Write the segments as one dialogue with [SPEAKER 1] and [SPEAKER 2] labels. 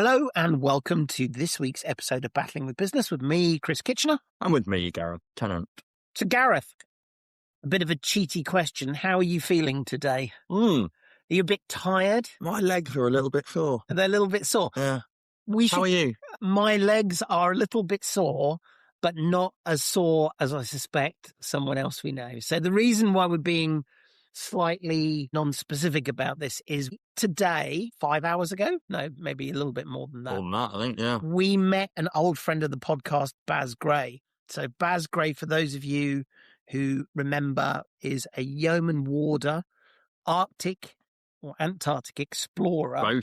[SPEAKER 1] Hello and welcome to this week's episode of Battling with Business with me, Chris Kitchener.
[SPEAKER 2] And with me, Gareth Tennant.
[SPEAKER 1] So Gareth, a bit of a cheaty question. How are you feeling today? Are you a bit tired?
[SPEAKER 2] My legs are a little bit sore.
[SPEAKER 1] They're a little bit sore.
[SPEAKER 2] Yeah. How are you?
[SPEAKER 1] My legs are a little bit sore, but not as sore as I suspect someone else we know. So the reason why we're being slightly non-specific about this is today, 5 hours ago, no, maybe a little bit more than that.
[SPEAKER 2] More than that, I think, yeah.
[SPEAKER 1] We met an old friend of the podcast, Baz Gray. So Baz Gray, for those of you who remember, is a yeoman warder, Arctic or Antarctic explorer.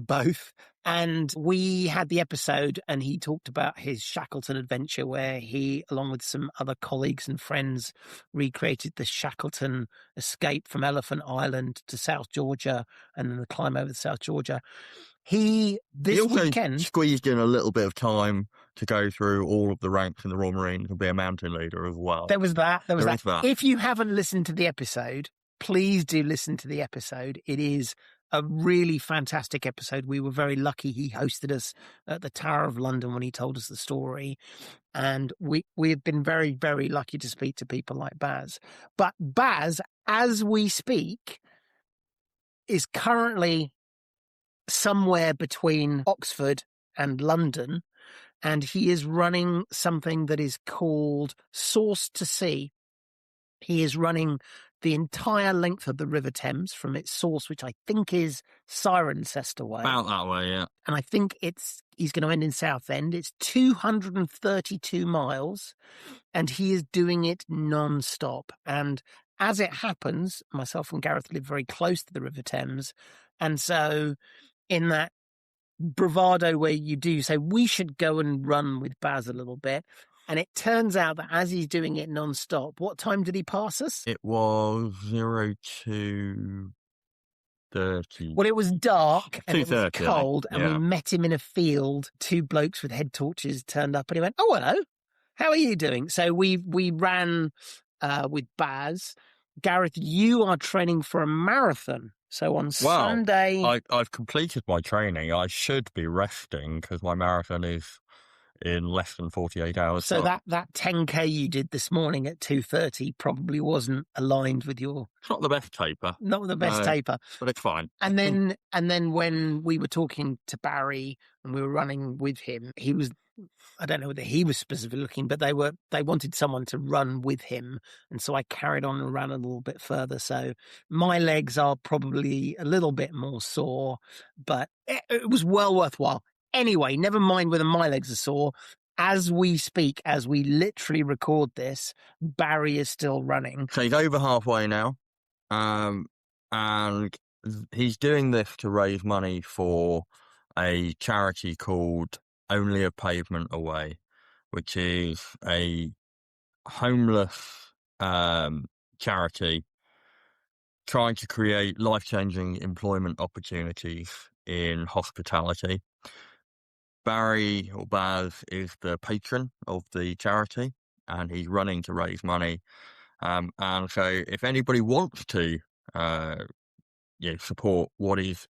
[SPEAKER 1] Both. And we had the episode and he talked about his Shackleton adventure where he, along with some other colleagues and friends, recreated the Shackleton escape from Elephant Island to South Georgia and then the climb over to South Georgia. He also
[SPEAKER 2] squeezed in a little bit of time to go through all of the ranks in the Royal Marines and be a mountain leader as well.
[SPEAKER 1] There was that. If you haven't listened to the episode, please do listen to the episode. It is a really fantastic episode. We were very lucky he hosted us at the Tower of London when he told us the story. And we have been very, very lucky to speak to people like Baz. But Baz, as we speak, is currently somewhere between Oxford and London. And he is running something that is called Source to Sea. He is running the entire length of the River Thames from its source, which I think is Cirencester way.
[SPEAKER 2] About that way, yeah.
[SPEAKER 1] And I think he's going to end in Southend. It's 232 miles, and he is doing it non-stop. And as it happens, myself and Gareth live very close to the River Thames. And so in that bravado where you do say, we should go and run with Baz a little bit. And it turns out that as he's doing it non-stop, what time did he pass us?
[SPEAKER 2] It was 02:30.
[SPEAKER 1] Well, it was dark and it was
[SPEAKER 2] 2:30,
[SPEAKER 1] cold, and we met him in a field. Two blokes with head torches turned up, and he went, "Oh, hello, how are you doing?" So we ran with Baz. Gareth, you are training for a marathon. So on Sunday,
[SPEAKER 2] I've completed my training. I should be resting because my marathon is in less than 48 hours.
[SPEAKER 1] So that 10K you did this morning at 2:30 probably wasn't aligned with your...
[SPEAKER 2] It's not the best taper.
[SPEAKER 1] Not the best taper.
[SPEAKER 2] But it's fine.
[SPEAKER 1] And then when we were talking to Barry and we were running with him, he was... I don't know whether he was specifically looking, but they wanted someone to run with him. And so I carried on and ran a little bit further. So my legs are probably a little bit more sore, but it was well worthwhile. Anyway, never mind whether my legs are sore. As we speak, as we literally record this, Barry is still running.
[SPEAKER 2] So he's over halfway now. And he's doing this to raise money for a charity called Only a Pavement Away, which is a homeless charity trying to create life-changing employment opportunities in hospitality. Barry, or Baz, is the patron of the charity, and he's running to raise money. And so if anybody wants to support what is,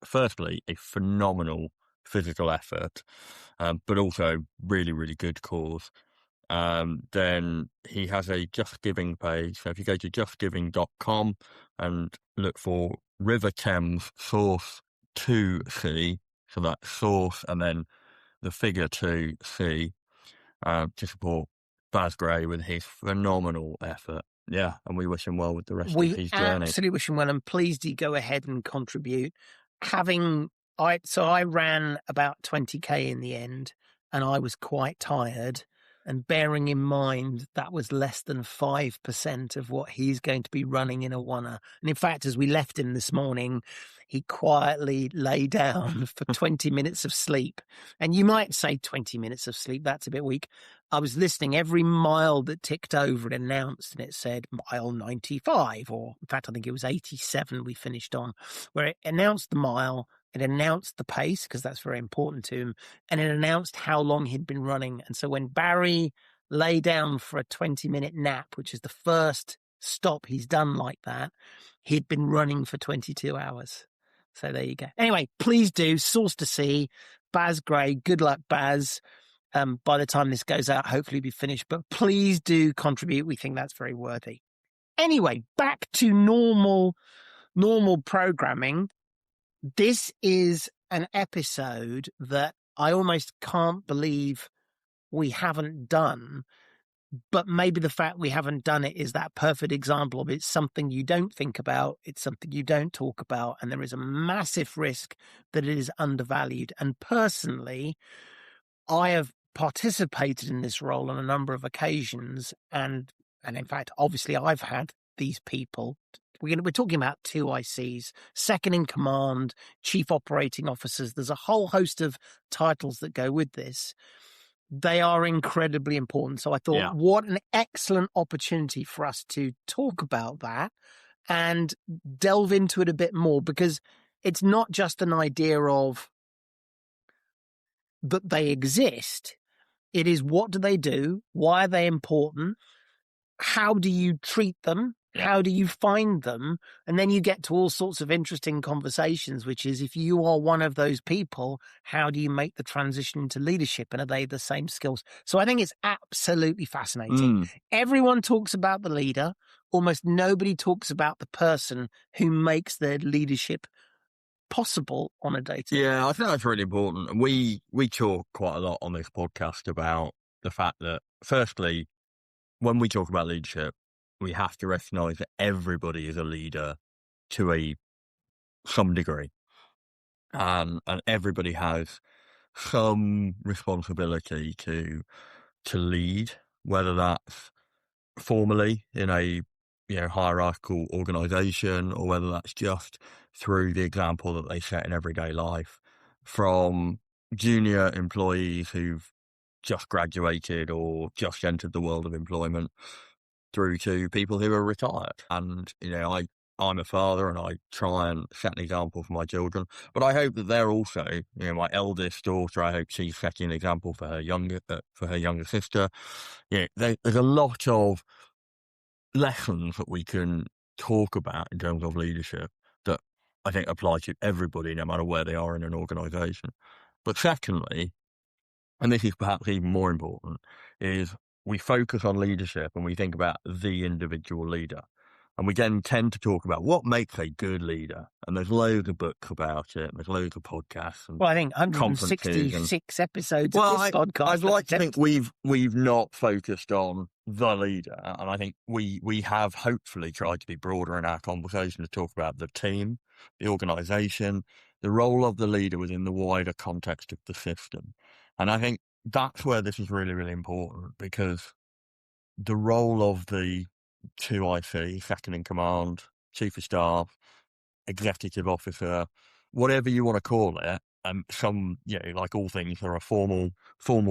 [SPEAKER 2] firstly, a phenomenal physical effort, but also really, really good cause, then he has a Just Giving page. So if you go to justgiving.com and look for River Thames Source 2C, so that's source and then the figure 2C, to support Baz Gray with his phenomenal effort. Yeah, and we wish him well with the rest of his journey.
[SPEAKER 1] We absolutely wish him well, and please do go ahead and contribute. I ran about 20k in the end, and I was quite tired. And bearing in mind that was less than 5% of what he's going to be running in a oneer. And in fact, as we left him this morning, he quietly lay down for 20 minutes of sleep. And you might say 20 minutes of sleep, that's a bit weak. I was listening. Every mile that ticked over, it announced, and it said mile 95, or in fact, I think it was 87 we finished on, where it announced the mile. It announced the pace, because that's very important to him, and it announced how long he'd been running. And so when Barry lay down for a 20-minute nap, which is the first stop he's done like that, he'd been running for 22 hours. So there you go. Anyway, please do. Source to see. Baz Gray. Good luck, Baz. By the time this goes out, hopefully be finished. But please do contribute. We think that's very worthy. Anyway, back to normal programming. This is an episode that I almost can't believe we haven't done. But maybe the fact we haven't done it is that perfect example of it's something you don't think about, it's something you don't talk about, and there is a massive risk that it is undervalued. And personally, I have participated in this role on a number of occasions, and in fact, obviously, I've had these people. We're talking about 2 ICs, second in command, chief operating officers. There's a whole host of titles that go with this. They are incredibly important. So I thought, what an excellent opportunity for us to talk about that and delve into it a bit more, because it's not just an idea of that they exist. It is, what do they do? Why are they important? How do you treat them? How do you find them? And then you get to all sorts of interesting conversations, which is, if you are one of those people, how do you make the transition into leadership? And are they the same skills? So I think it's absolutely fascinating. Everyone talks about the leader. Almost nobody talks about the person who makes their leadership possible on a day-to-day.
[SPEAKER 2] Yeah, I think that's really important. We talk quite a lot on this podcast about the fact that, firstly, when we talk about leadership, we have to recognise that everybody is a leader to some degree, and everybody has some responsibility to lead, whether that's formally in a hierarchical organisation, or whether that's just through the example that they set in everyday life, from junior employees who've just graduated or just entered the world of employment, through to people who are retired. And, I'm a father, and I try and set an example for my children, but I hope that they're also, my eldest daughter, I hope she's setting an example for her younger sister. There's a lot of lessons that we can talk about in terms of leadership that I think apply to everybody, no matter where they are in an organisation. But secondly, and this is perhaps even more important, is we focus on leadership and we think about the individual leader. And we then tend to talk about what makes a good leader. And there's loads of books about it. There's loads of podcasts. And
[SPEAKER 1] I think 166 episodes of this podcast.
[SPEAKER 2] I'd like to think we've not focused on the leader. And I think we have hopefully tried to be broader in our conversation to talk about the team, the organisation, the role of the leader within the wider context of the system. And I think that's where this is really, really important, because the role of the 2IC, second in command, chief of staff, executive officer, whatever you want to call it, some, like all things, there are formal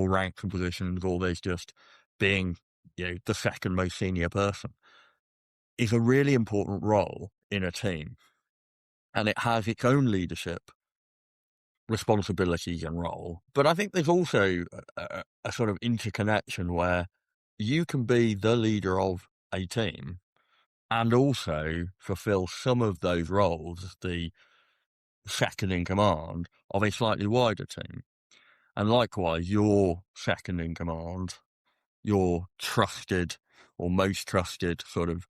[SPEAKER 2] ranks and positions, or there's just being, the second most senior person, is a really important role in a team. And it has its own leadership responsibilities and role. But I think there's also a sort of interconnection where you can be the leader of a team and also fulfill some of those roles as the second in command of a slightly wider team. And likewise, your second in command, your trusted or most trusted sort of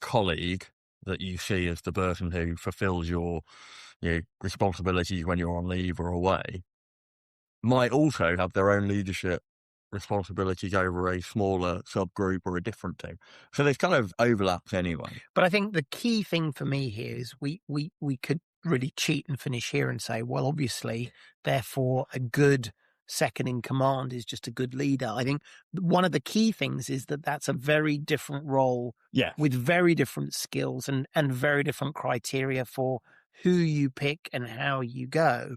[SPEAKER 2] colleague that you see as the person who fulfills your responsibilities when you're on leave or away, might also have their own leadership responsibilities over a smaller subgroup or a different team. So there's kind of overlaps anyway.
[SPEAKER 1] But I think the key thing for me here is we could really cheat and finish here and say, well, obviously, therefore, a good second in command is just a good leader. I think one of the key things is that that's a very different role with very different skills and very different criteria for who you pick and how you go.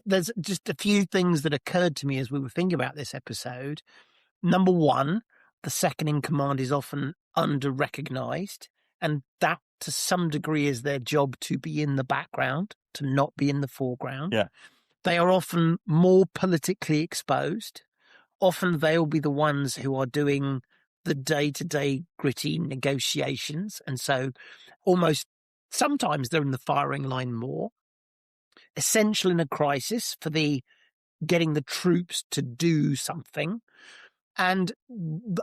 [SPEAKER 1] There's just a few things that occurred to me as we were thinking about this episode. Number one, the second in command is often under-recognized, and that to some degree is their job to be in the background, to not be in the foreground.
[SPEAKER 2] Yeah.
[SPEAKER 1] They are often more politically exposed. Often they'll be the ones who are doing the day-to-day gritty negotiations. And so almost sometimes they're in the firing line more. essential in a crisis for the getting the troops to do something. And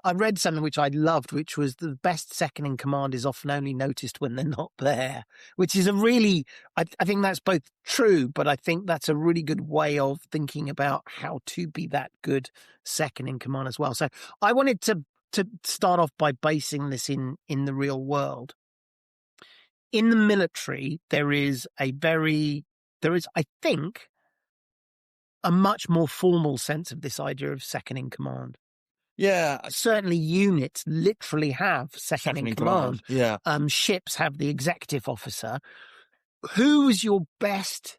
[SPEAKER 1] I read something which I loved, which was the best second in command is often only noticed when they're not there, which is a really, I think that's both true, but I think that's a really good way of thinking about how to be that good second in command as well. So I wanted to start off by basing this in the real world. In the military, there is, I think, a much more formal sense of this idea of second in command.
[SPEAKER 2] Yeah,
[SPEAKER 1] Certainly units literally have second in command.
[SPEAKER 2] Yeah.
[SPEAKER 1] Ships have the executive officer. Who was your best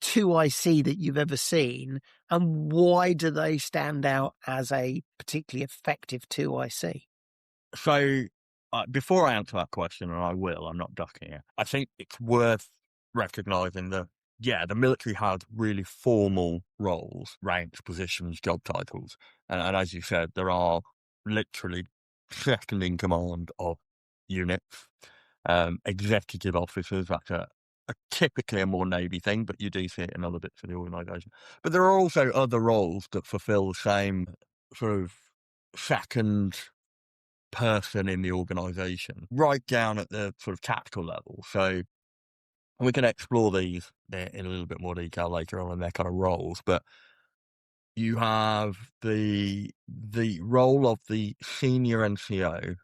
[SPEAKER 1] 2IC that you've ever seen, and why do they stand out as a particularly effective 2IC?
[SPEAKER 2] So before I answer that question, and I will, I'm not ducking it, I think it's worth recognising that, yeah, the military has really formal roles, ranks, positions, job titles. And as you said, there are literally second in command of units, executive officers. That's typically a more Navy thing, but you do see it in other bits of the organisation. But there are also other roles that fulfil the same sort of second person in the organisation, right down at the sort of tactical level. So we can explore these in a little bit more detail later on in their kind of roles, but you have the role of the senior NCO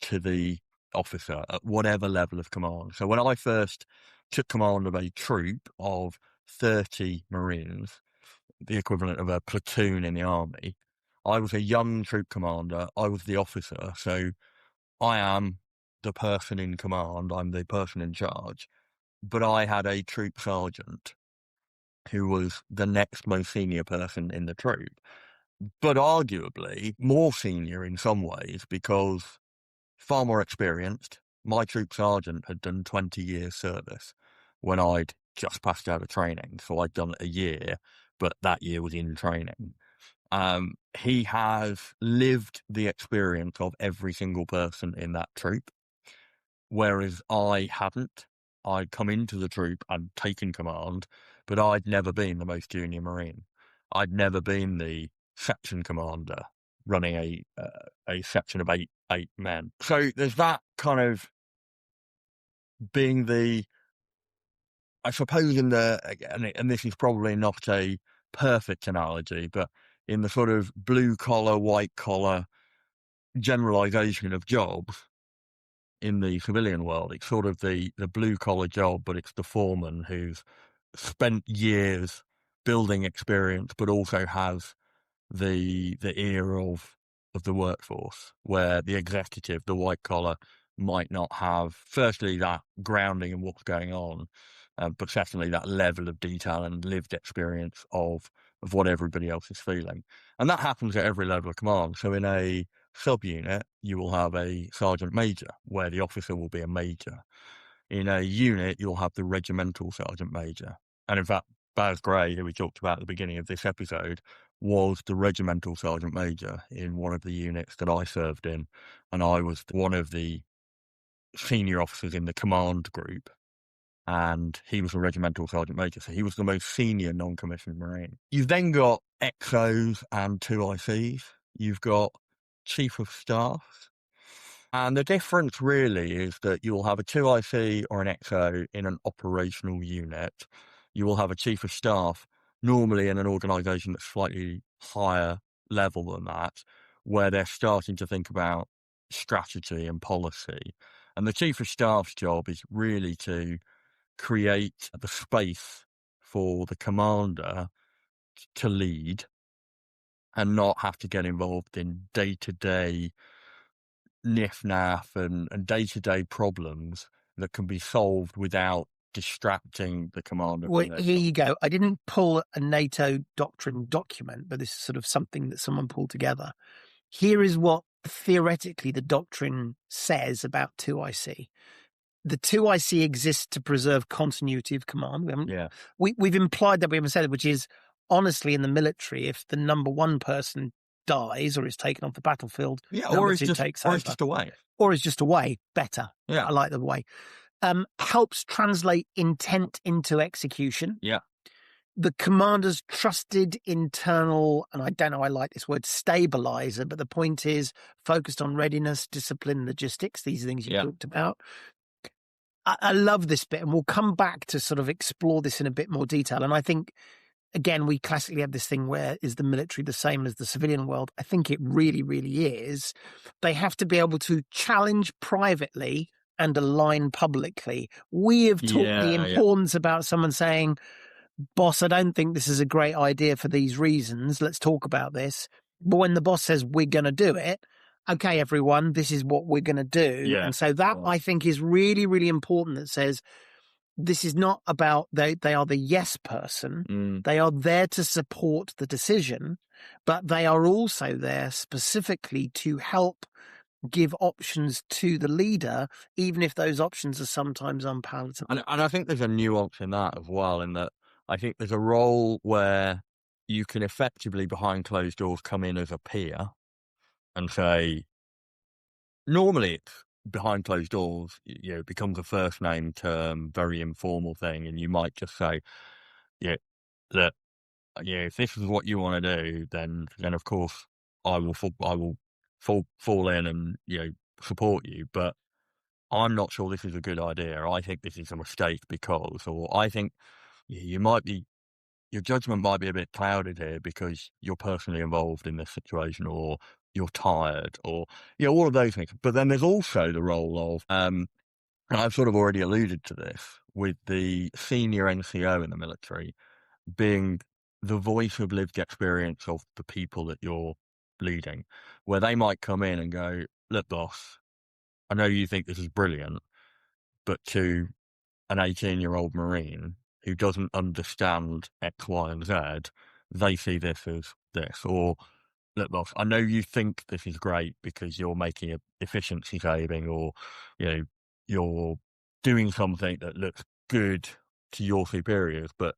[SPEAKER 2] to the officer at whatever level of command. So when I first took command of a troop of 30 Marines, the equivalent of a platoon in the army, I was a young troop commander. I was the officer. So I am the person in command. I'm the person in charge. But I had a troop sergeant who was the next most senior person in the troop, but arguably more senior in some ways because far more experienced. My troop sergeant had done 20 years service when I'd just passed out of training. So I'd done a year, but that year was in training. He has lived the experience of every single person in that troop, whereas I hadn't. I'd come into the troop and taken command, but I'd never been the most junior Marine. I'd never been the section commander running a section of eight men. So there's that kind of being the, I suppose, in the, and this is probably not a perfect analogy, but in the sort of blue collar, white collar generalization of jobs in the civilian world, it's sort of the blue collar job, but it's the foreman who's spent years building experience, but also has the ear of the workforce, where the executive, the white collar, might not have, firstly, that grounding in what's going on, but secondly, that level of detail and lived experience of what everybody else is feeling. And that happens at every level of command. So in a subunit, you will have a sergeant major, where the officer will be a major. In a unit, you'll have the regimental sergeant major. And in fact, Baz Gray, who we talked about at the beginning of this episode, was the regimental sergeant major in one of the units that I served in. And I was one of the senior officers in the command group. And he was a regimental sergeant major. So he was the most senior non-commissioned Marine. You've then got XOs and 2ICs. You've got chief of staff. And the difference really is that you'll have a 2IC or an XO in an operational unit. You will have a chief of staff, normally in an organisation that's slightly higher level than that, where they're starting to think about strategy and policy. And the chief of staff's job is really to create the space for the commander to lead and not have to get involved in day-to-day niff-naff and day-to-day problems that can be solved without distracting the commander.
[SPEAKER 1] Well, here you go. I didn't pull a NATO doctrine document, but this is sort of something that someone pulled together. Here is what theoretically the doctrine says about 2IC. The 2IC exists to preserve continuity of command. We've implied that, we haven't said it, which is, honestly, in the military, if the number one person dies or is taken off the battlefield,
[SPEAKER 2] or is
[SPEAKER 1] takes over.
[SPEAKER 2] just away.
[SPEAKER 1] Or is just away, better.
[SPEAKER 2] Yeah.
[SPEAKER 1] I like the way. helps translate intent into execution.
[SPEAKER 2] Yeah.
[SPEAKER 1] The commander's trusted internal, and I don't know, I like this word, stabiliser, but the point is focused on readiness, discipline, logistics. These are things you talked about. I love this bit, and we'll come back to sort of explore this in a bit more detail. And I think, again, we classically have this thing where is the military the same as the civilian world? I think it really, really is. They have to be able to challenge privately and align publicly. We have talked the importance about someone saying, boss, I don't think this is a great idea for these reasons. Let's talk about this. But when the boss says we're going to do it, okay, everyone, this is what we're going to do.
[SPEAKER 2] Yeah.
[SPEAKER 1] And so that I think is really, really important, that says this is not about they are the yes person. They are there to support the decision, but they are also there specifically to help give options to the leader, even if those options are sometimes unpalatable.
[SPEAKER 2] And I think there's a nuance in that as well, in that I think there's a role where you can effectively, behind closed doors, come in as a peer and say, normally it's behind closed doors, it becomes a first name term, very informal thing, and you might just say, that if this is what you want to do, then of course I will fall in and support you, but I'm not sure this is a good idea. I think this is a mistake because, or I think your judgment might be a bit clouded here because you're personally involved in this situation, or you're tired, or all of those things. But then there's also the role of, and I've sort of already alluded to this, with the senior NCO in the military being the voice of lived experience of the people that you're leading, where they might come in and go, look, boss, I know you think this is brilliant, but to an 18-year-old Marine who doesn't understand X, Y, and Z, they see this as this. Or, look, boss, I know you think this is great because you're making an efficiency saving, or, you're doing something that looks good to your superiors, but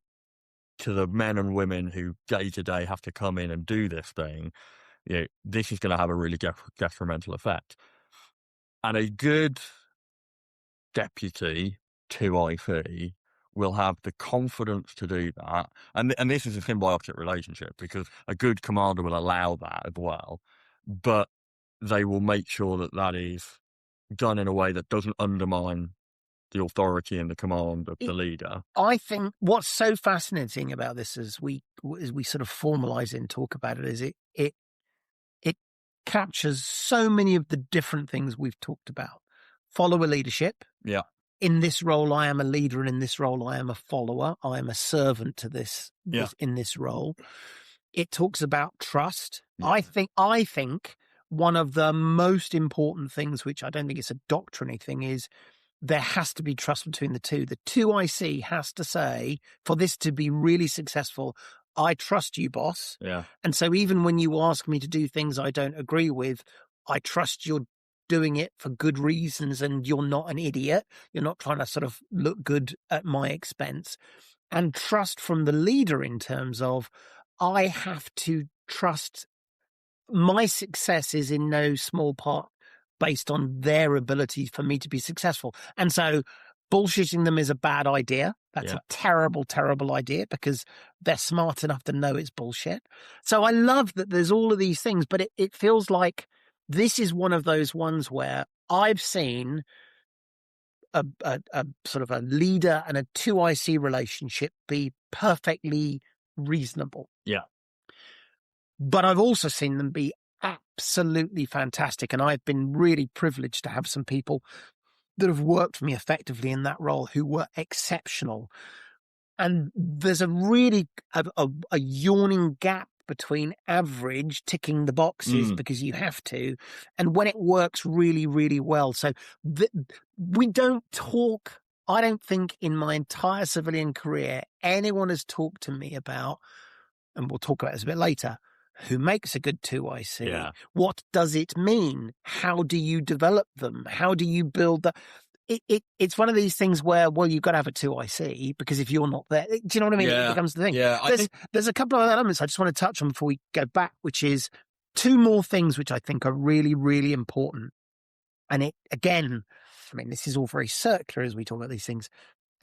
[SPEAKER 2] to the men and women who day to day have to come in and do this thing, this is going to have a really detrimental effect. And a good deputy to IC will have the confidence to do that. And this is a symbiotic relationship, because a good commander will allow that as well, but they will make sure that that is done in a way that doesn't undermine the authority and the command of the leader.
[SPEAKER 1] I think what's so fascinating about this, as we sort of formalize it and talk about it, is it captures so many of the different things we've talked about. Follower leadership.
[SPEAKER 2] Yeah.
[SPEAKER 1] In this role, I am a leader, and in this role, I am a follower. I am a servant to this in this role. It talks about trust. Yeah. I think one of the most important things, which I don't think it's a doctrinary thing, is there has to be trust between the two. The 2IC has to say, for this to be really successful, I trust you, boss.
[SPEAKER 2] Yeah.
[SPEAKER 1] And so even when you ask me to do things I don't agree with, I trust you're doing it for good reasons and you're not an idiot. You're not trying to sort of look good at my expense. And trust from the leader in terms of, I have to trust my success is in no small part based on their ability for me to be successful. And so bullshitting them is a bad idea. That's a terrible, terrible idea, because they're smart enough to know it's bullshit. So I love that there's all of these things, but it feels like this is one of those ones where I've seen a sort of a leader and a 2IC relationship be perfectly reasonable.
[SPEAKER 2] Yeah.
[SPEAKER 1] But I've also seen them be absolutely fantastic. And I've been really privileged to have some people that have worked for me effectively in that role who were exceptional. And there's a really a yawning gap between average, ticking the boxes because you have to, and when it works really, really well. So we don't talk, I don't think in my entire civilian career, anyone has talked to me about, and we'll talk about this a bit later, who makes a good 2IC?
[SPEAKER 2] Yeah.
[SPEAKER 1] What does it mean? How do you develop them? How do you build the... It's one of these things where, well, you've got to have a 2IC, because if you're not there, do you know what I mean?
[SPEAKER 2] Yeah.
[SPEAKER 1] It becomes the thing.
[SPEAKER 2] Yeah,
[SPEAKER 1] there's a couple of elements I just want to touch on before we go back, which is two more things which I think are really, really important. And it, again, I mean, this is all very circular as we talk about these things.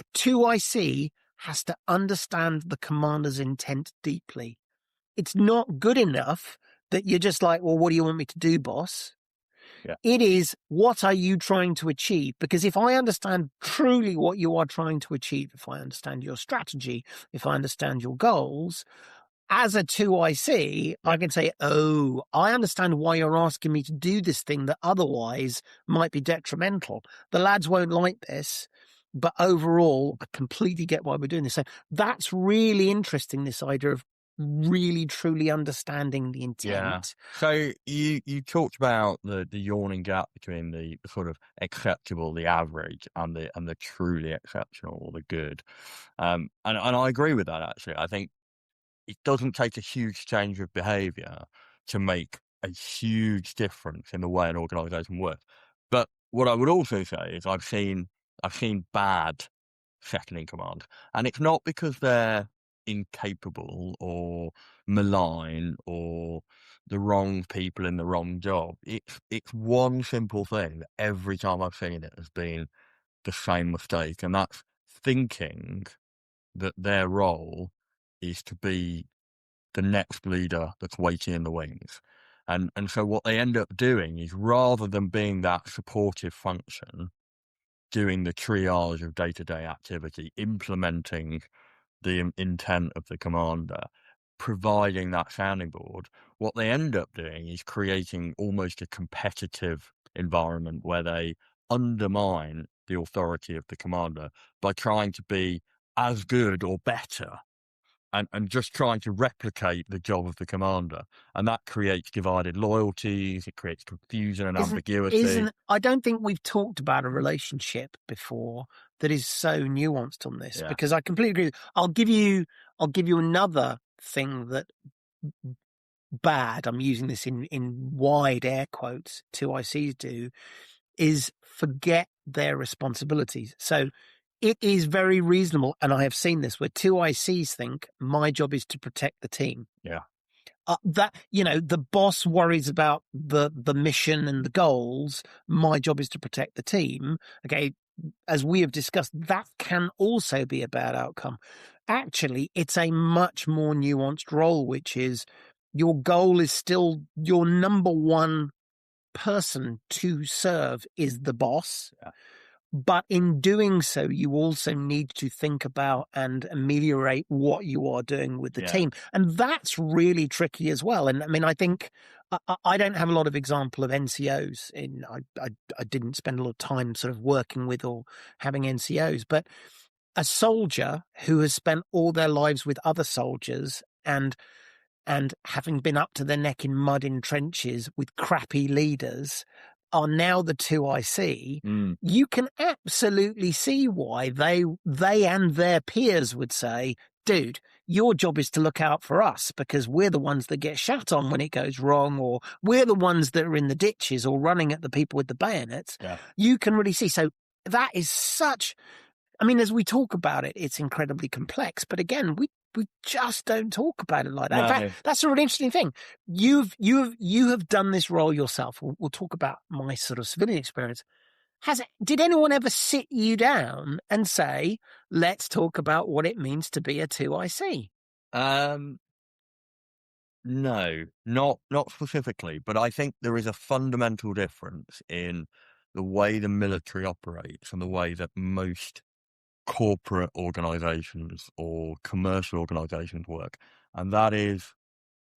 [SPEAKER 1] A 2IC has to understand the commander's intent deeply. It's not good enough that you're just like, well, what do you want me to do, boss?
[SPEAKER 2] Yeah.
[SPEAKER 1] It is, what are you trying to achieve? Because if I understand truly what you are trying to achieve, if I understand your strategy, if I understand your goals, as a 2IC, I can say, oh, I understand why you're asking me to do this thing that otherwise might be detrimental. The lads won't like this, but overall, I completely get why we're doing this. So that's really interesting, this idea of really truly understanding the
[SPEAKER 2] Yeah.
[SPEAKER 1] intent.
[SPEAKER 2] So you talked about the yawning gap between the sort of acceptable, the average, and the truly exceptional or the good. And I agree with that actually. I think it doesn't take a huge change of behaviour to make a huge difference in the way an organisation works. But what I would also say is I've seen bad second in command, and it's not because they're incapable or malign or the wrong people in the wrong job. It's one simple thing that every time I've seen it has been the same mistake, and that's thinking that their role is to be the next leader that's waiting in the wings. And so what they end up doing is, rather than being that supportive function, doing the triage of day-to-day activity, implementing the intent of the commander, providing that sounding board, what they end up doing is creating almost a competitive environment where they undermine the authority of the commander by trying to be as good or better, and just trying to replicate the job of the commander. And that creates divided loyalties, it creates confusion and ambiguity.
[SPEAKER 1] I don't think we've talked about a relationship before that is so nuanced on this,
[SPEAKER 2] Yeah.
[SPEAKER 1] because I completely agree. I'll give you another thing that bad, I'm using this in wide air quotes, 2ICs do, is forget their responsibilities. So it is very reasonable, and I have seen this, where 2ICs think my job is to protect the team.
[SPEAKER 2] Yeah.
[SPEAKER 1] That, the boss worries about the mission and the goals. My job is to protect the team. Okay, as we have discussed, that can also be a bad outcome. Actually, it's a much more nuanced role, which is your goal is still your number one person to serve is the boss.
[SPEAKER 2] Yeah.
[SPEAKER 1] But in doing so, you also need to think about and ameliorate what you are doing with the
[SPEAKER 2] Yeah.
[SPEAKER 1] team. And that's really tricky as well. And I mean, I think I don't have a lot of example of NCOs I didn't spend a lot of time sort of working with or having NCOs, but a soldier who has spent all their lives with other soldiers and having been up to their neck in mud in trenches with crappy leaders are now the 2IC, you can absolutely see why they and their peers would say, dude, your job is to look out for us because we're the ones that get shut on when it goes wrong, or we're the ones that are in the ditches or running at the people with the bayonets.
[SPEAKER 2] Yeah.
[SPEAKER 1] You can really see. So that is such, I mean, as we talk about it, it's incredibly complex. But again, we just don't talk about it like that. In
[SPEAKER 2] No.
[SPEAKER 1] fact, that's a really interesting thing. You have done this role yourself. We'll talk about my sort of civilian experience. Did anyone ever sit you down and say, let's talk about what it means to be a 2IC?
[SPEAKER 2] No, not specifically, but I think there is a fundamental difference in the way the military operates and the way that most corporate organizations or commercial organizations work. And that is,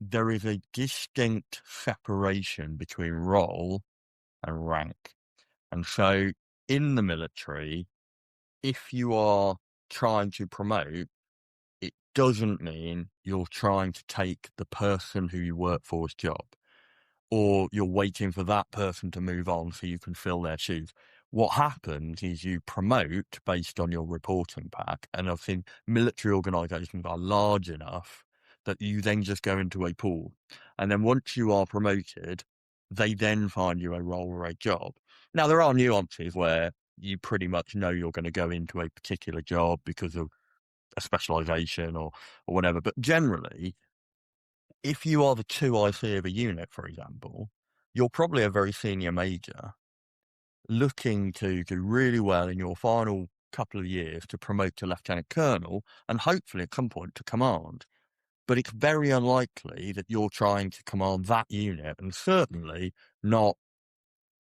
[SPEAKER 2] there is a distinct separation between role and rank. And so in the military, if you are trying to promote, it doesn't mean you're trying to take the person who you work for's job, or you're waiting for that person to move on so you can fill their shoes. What happens is you promote based on your reporting pack, and I've seen military organisations are large enough that you then just go into a pool. And then once you are promoted, they then find you a role or a job. Now, there are nuances where you pretty much know you're going to go into a particular job because of a specialisation or whatever. But generally, if you are the 2IC of a unit, for example, you're probably a very senior major. looking to do really well in your final couple of years to promote to lieutenant colonel and hopefully at some point to command. But it's very unlikely that you're trying to command that unit, and certainly not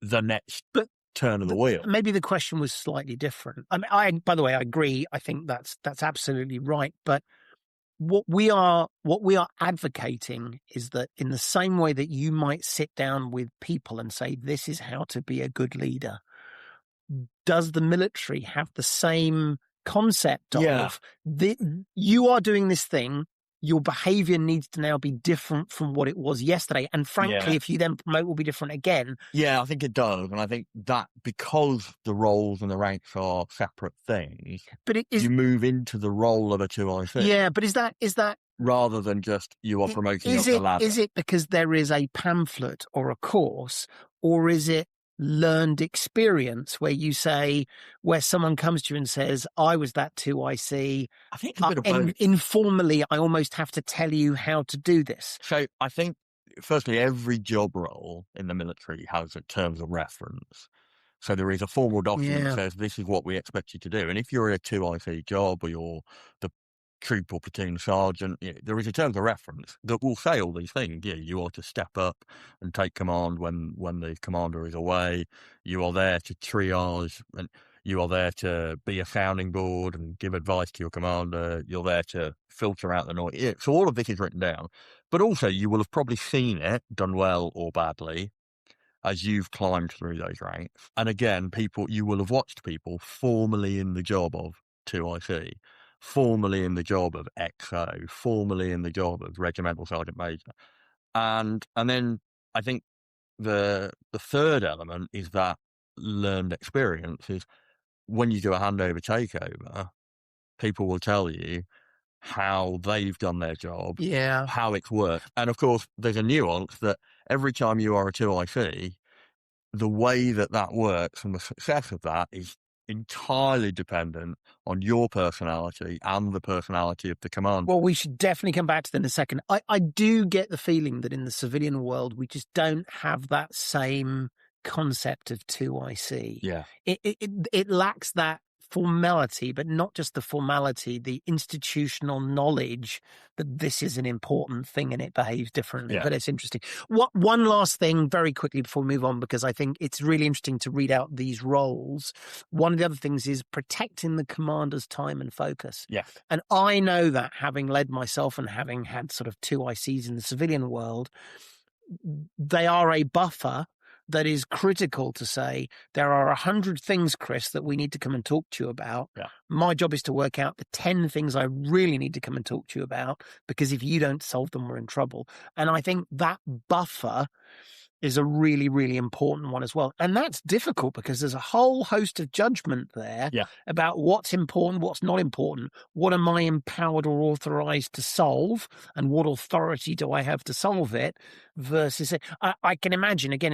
[SPEAKER 2] the next
[SPEAKER 1] But
[SPEAKER 2] turn of the wheel.
[SPEAKER 1] maybe the question was slightly different. By the way, I agree. I think that's absolutely right. But what we are advocating is that in the same way that you might sit down with people and say, this is how to be a good leader, does the military have the same concept
[SPEAKER 2] Yeah,
[SPEAKER 1] of you are doing this thing, your behavior needs to now be different from what it was yesterday, and frankly,
[SPEAKER 2] yeah.
[SPEAKER 1] if you then promote, will be different again.
[SPEAKER 2] Yeah, I think it does. And I think that because the roles and the ranks are separate things,
[SPEAKER 1] But it is,
[SPEAKER 2] you move into the role of a 2IC
[SPEAKER 1] yeah, but is that
[SPEAKER 2] rather than just you are promoting
[SPEAKER 1] is
[SPEAKER 2] up the
[SPEAKER 1] it
[SPEAKER 2] ladder.
[SPEAKER 1] is it because there is a pamphlet or a course, or is it learned experience where you say, where someone comes to you and says, I was that 2IC,
[SPEAKER 2] I think a bit of both.
[SPEAKER 1] and informally I almost have to tell you how to do this.
[SPEAKER 2] So I think, firstly, every job role in the military has terms of reference. So there is a formal document that
[SPEAKER 1] Yeah.
[SPEAKER 2] says this is what we expect you to do. And if you're in a 2IC job or you're the troop or platoon sergeant, there is a terms of reference that will say all these things. Yeah, you are to step up and take command when the commander is away. You are there to triage, and you are there to be a sounding board and give advice to your commander. You're there to filter out the noise. Yeah, so all of this is written down. But also you will have probably seen it done well or badly as you've climbed through those ranks. And again, you will have watched people formerly in the job of 2IC, formerly in the job of XO, formerly in the job of regimental sergeant major. And then I think the third element is that learned experience is when you do a handover takeover, people will tell you how they've done their job,
[SPEAKER 1] Yeah.
[SPEAKER 2] how it's worked. And of course, there's a nuance that every time you are a 2IC, the way that that works and the success of that is entirely dependent on your personality and the personality of the commander.
[SPEAKER 1] Well, we should definitely come back to that in a second. I do get the feeling that in the civilian world, we just don't have that same concept of 2IC.
[SPEAKER 2] Yeah.
[SPEAKER 1] It lacks that formality, but not just the formality, the institutional knowledge that this is an important thing and it behaves differently.
[SPEAKER 2] Yeah.
[SPEAKER 1] But it's interesting. One last thing very quickly before we move on, because I think it's really interesting to read out these roles. One of the other things is protecting the commander's time and focus.
[SPEAKER 2] Yeah.
[SPEAKER 1] And I know that, having led myself and having had sort of 2ICs in the civilian world, they are a buffer that is critical to say, there are 100 things, Chris, that we need to come and talk to you about.
[SPEAKER 2] Yeah.
[SPEAKER 1] My job is to work out the 10 things I really need to come and talk to you about, because if you don't solve them, we're in trouble. And I think that buffer is a really, really important one as well. And that's difficult because there's a whole host of judgment there
[SPEAKER 2] Yeah.
[SPEAKER 1] about what's important, what's not important, what am I empowered or authorized to solve, and what authority do I have to solve it, versus I can imagine, again,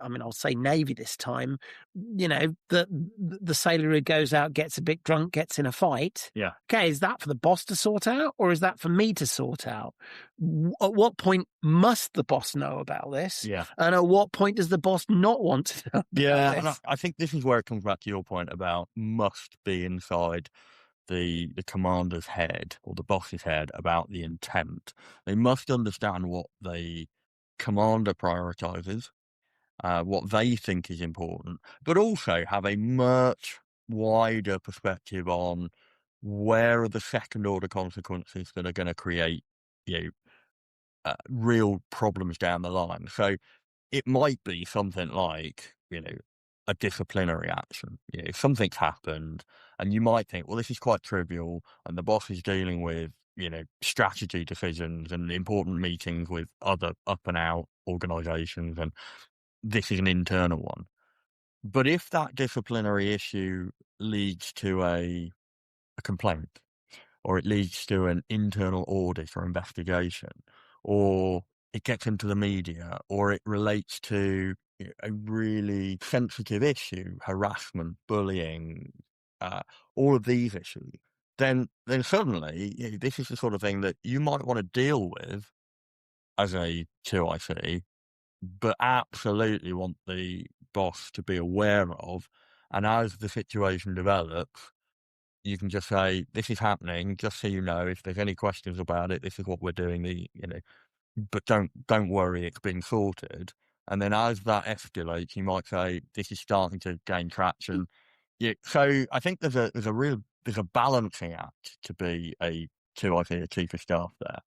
[SPEAKER 1] I'll say Navy this time, the sailor who goes out, gets a bit drunk, gets in a fight.
[SPEAKER 2] Yeah.
[SPEAKER 1] Okay, is that for the boss to sort out, or is that for me to sort out? At what point must the boss know about this?
[SPEAKER 2] Yeah.
[SPEAKER 1] And at what point does the boss not want to know
[SPEAKER 2] Yeah.
[SPEAKER 1] about
[SPEAKER 2] And
[SPEAKER 1] this?
[SPEAKER 2] I think this is where it comes back to your point about must be inside the commander's head or the boss's head about the intent. They must understand what the commander prioritizes, what they think is important, but also have a much wider perspective on where are the second order consequences that are going to create, real problems down the line. So it might be something like, a disciplinary action. If something's happened and you might think, well, this is quite trivial and the boss is dealing with, strategy decisions and important meetings with other up and out organizations, and this is an internal one. But if that disciplinary issue leads to a complaint, or it leads to an internal audit or investigation, or it gets into the media, or it relates to a really sensitive issue, harassment, bullying, all of these issues, then suddenly this is the sort of thing that you might want to deal with as a 2IC but absolutely want the boss to be aware of. And as the situation develops, you can just say, "This is happening, just so you know, if there's any questions about it, this is what we're doing, but don't worry, it's being sorted." And then as that escalates, you might say, "This is starting to gain traction." Yeah, so I think there's a balancing act to be I think, a chief of staff there.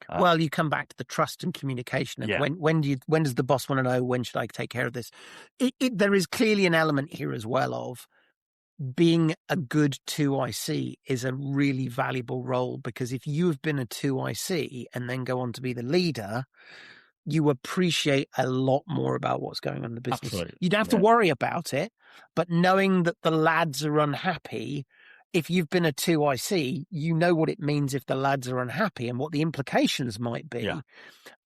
[SPEAKER 2] Uh,
[SPEAKER 1] Well, you come back to the trust and communication of
[SPEAKER 2] yeah,
[SPEAKER 1] when does the boss want to know, when should I take care of this? There is clearly an element here as well of being a good 2IC is a really valuable role, because if you have been a 2IC and then go on to be the leader, you appreciate a lot more about what's going on in the business.
[SPEAKER 2] absolutely.
[SPEAKER 1] You don't have to
[SPEAKER 2] Yeah,
[SPEAKER 1] worry about it, but knowing that the lads are unhappy, if you've been a 2IC, you know what it means if the lads are unhappy and what the implications might
[SPEAKER 2] yeah,
[SPEAKER 1] be.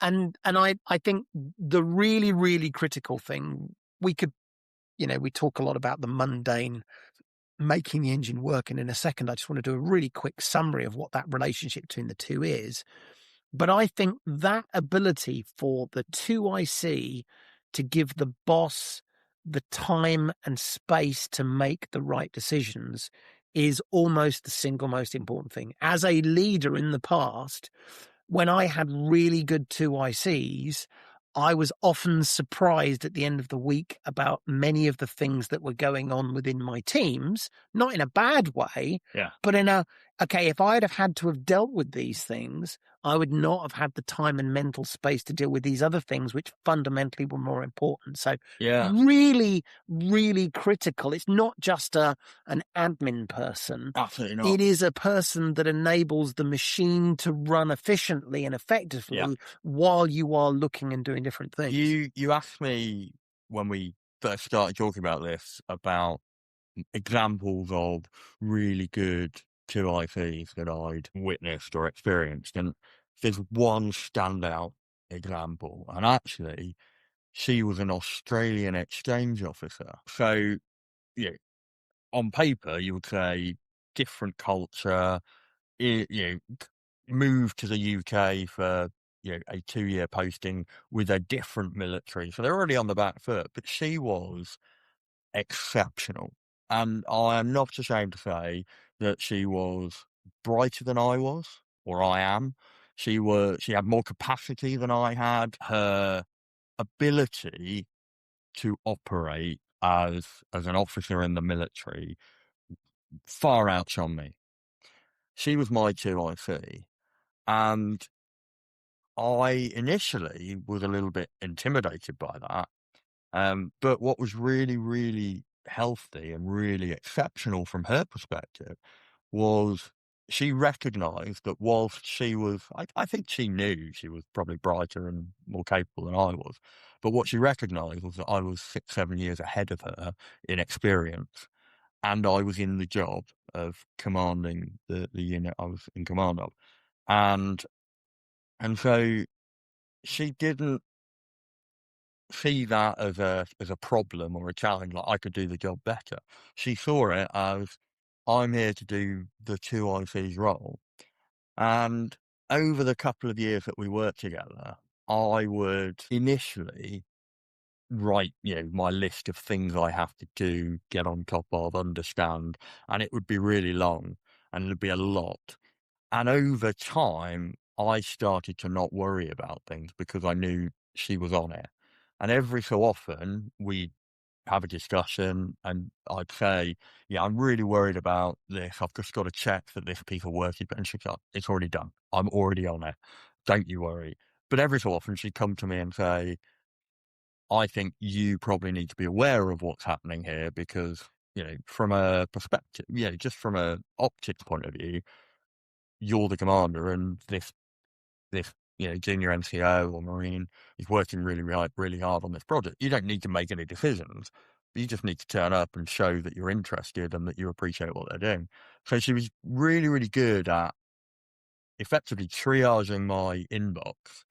[SPEAKER 1] And I think the really, really critical thing, we could, we talk a lot about the mundane making the engine work. And in a second, I just want to do a really quick summary of what that relationship between the two is. But I think that ability for the 2IC to give the boss the time and space to make the right decisions is almost the single most important thing. As a leader in the past, when I had really good 2ICs, I was often surprised at the end of the week about many of the things that were going on within my teams, not in a bad way,
[SPEAKER 2] yeah,
[SPEAKER 1] but in a, okay, if I'd have had to have dealt with these things, I would not have had the time and mental space to deal with these other things, which fundamentally were more important. So
[SPEAKER 2] yeah,
[SPEAKER 1] really, really critical. It's not just an admin person.
[SPEAKER 2] absolutely not.
[SPEAKER 1] It is a person that enables the machine to run efficiently and
[SPEAKER 2] Yeah.
[SPEAKER 1] effectively while you are looking and doing different things.
[SPEAKER 2] You asked me when we first started talking about this about examples of really good 2ICs that I'd witnessed or experienced, and there's one standout example, and actually, she was an Australian exchange officer. So, yeah, on paper, you would say different culture, moved to the UK for a 2-year posting with a different military, so they're already on the back foot. But she was exceptional, and I am not ashamed to say that she was brighter than I was, or I am. She had more capacity than I had. Her ability to operate as an officer in the military far outshone me. She was my 2IC, and I initially was a little bit intimidated by that. But what was really, really healthy and really exceptional from her perspective was she recognized that whilst I think she knew she was probably brighter and more capable than I was, but what she recognized was that I was 6, 7 years ahead of her in experience, and I was in the job of commanding the unit I was in command of. And, and so she didn't see that as a problem or a challenge, like I could do the job better. She saw it as, I'm here to do the 2IC's role. And over the couple of years that we worked together, I would initially write, my list of things I have to do, get on top of, understand, and it would be really long and it'd be a lot. And over time, I started to not worry about things because I knew she was on it. And every so often, we'd have a discussion and I'd say, "Yeah, I'm really worried about this. I've just got to check that this piece of work is," and she'd go, "It's already done. I'm already on it. Don't you worry." But every so often, she'd come to me and say, "I think you probably need to be aware of what's happening here because, from a perspective, just from a optics point of view, you're the commander and this junior NCO or Marine is working really, really, really hard on this project. You don't need to make any decisions. You just need to turn up and show that you're interested and that you appreciate what they're doing." So she was really, really good at effectively triaging my inbox,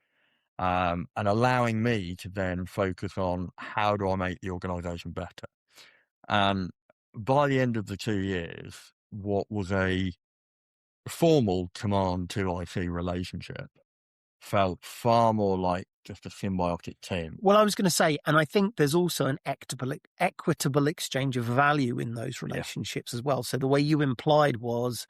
[SPEAKER 2] and allowing me to then focus on how do I make the organisation better. And by the end of the 2 years, what was a formal command to IC relationship felt far more like just a symbiotic team.
[SPEAKER 1] Well, I was going to say, and I think there's also an equitable exchange of value in those
[SPEAKER 2] Yeah.
[SPEAKER 1] relationships as well. So the way you implied was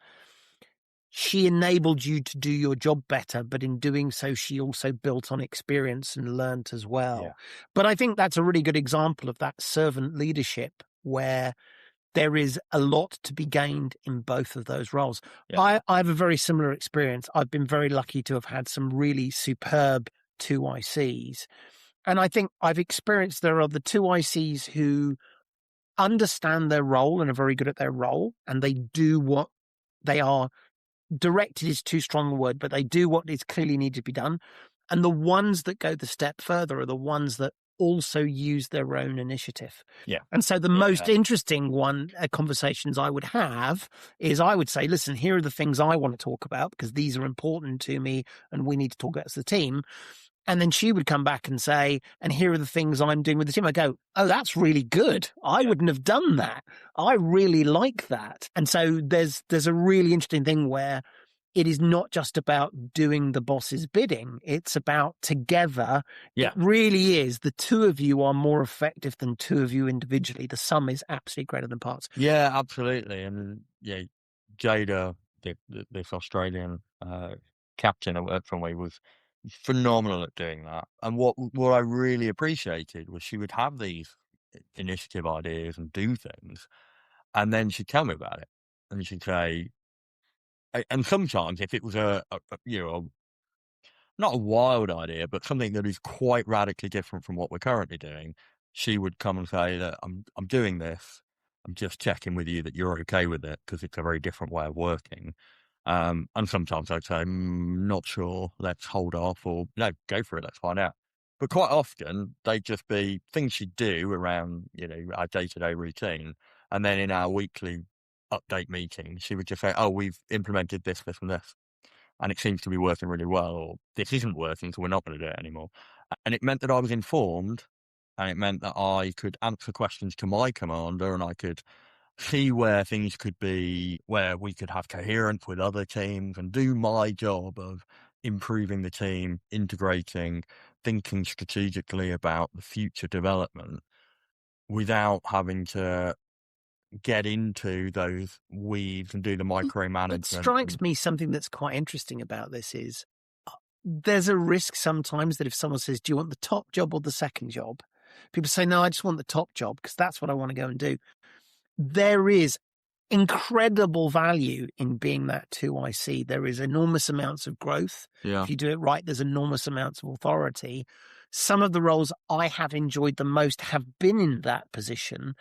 [SPEAKER 1] she enabled you to do your job better, but in doing so, she also built on experience and learnt as
[SPEAKER 2] Yeah.
[SPEAKER 1] well. But I think that's a really good example of that servant leadership where there is a lot to be gained in both of those roles.
[SPEAKER 2] Yeah.
[SPEAKER 1] I have a very similar experience. I've been very lucky to have had some really superb 2ICs. And I think I've experienced there are the 2ICs who understand their role and are very good at their role, and they do what they are directed is too strong a word, but they do what is clearly needed to be done. And the ones that go the step further are the ones that also use their own initiative.
[SPEAKER 2] Yeah.
[SPEAKER 1] And so the
[SPEAKER 2] Yeah.
[SPEAKER 1] most interesting conversations I would have is I would say, listen, here are the things I want to talk about because these are important to me and we need to talk about as a team. And then she would come back and say, and here are the things I'm doing with the team. I go, oh, that's really good. I wouldn't have done that. I really like that. And so there's a really interesting thing where it is not just about doing the boss's bidding. It's about together.
[SPEAKER 2] Yeah.
[SPEAKER 1] It really is. The two of you are more effective than two of you individually. The sum is absolutely greater than parts.
[SPEAKER 2] Yeah, absolutely. And yeah, Jada, this Australian captain I worked from, was phenomenal at doing that. And what I really appreciated was she would have these initiative ideas and do things, and then she'd tell me about it, and she'd say, and sometimes if it was not a wild idea, but something that is quite radically different from what we're currently doing, she would come and say that I'm doing this. I'm just checking with you that you're okay with it because it's a very different way of working. And sometimes I'd say, not sure, let's hold off, or no, go for it, let's find out. But quite often they'd just be things she'd do around, our day-to-day routine. And then in our weekly update meeting, she would just say, oh, we've implemented this, this and this, and it seems to be working really well, or this isn't working, so we're not going to do it anymore. And it meant that I was informed, and it meant that I could answer questions to my commander, and I could see where things could be, where we could have coherence with other teams, and do my job of improving the team, integrating, thinking strategically about the future development without having to get into those weeds and do the micromanagement.
[SPEAKER 1] It strikes me something that's quite interesting about this is there's a risk sometimes that if someone says, do you want the top job or the second job? People say, no, I just want the top job because that's what I want to go and do. There is incredible value in being that 2IC. There is enormous amounts of growth.
[SPEAKER 2] Yeah.
[SPEAKER 1] If you do it right, there's enormous amounts of authority. Some of the roles I have enjoyed the most have been in that position.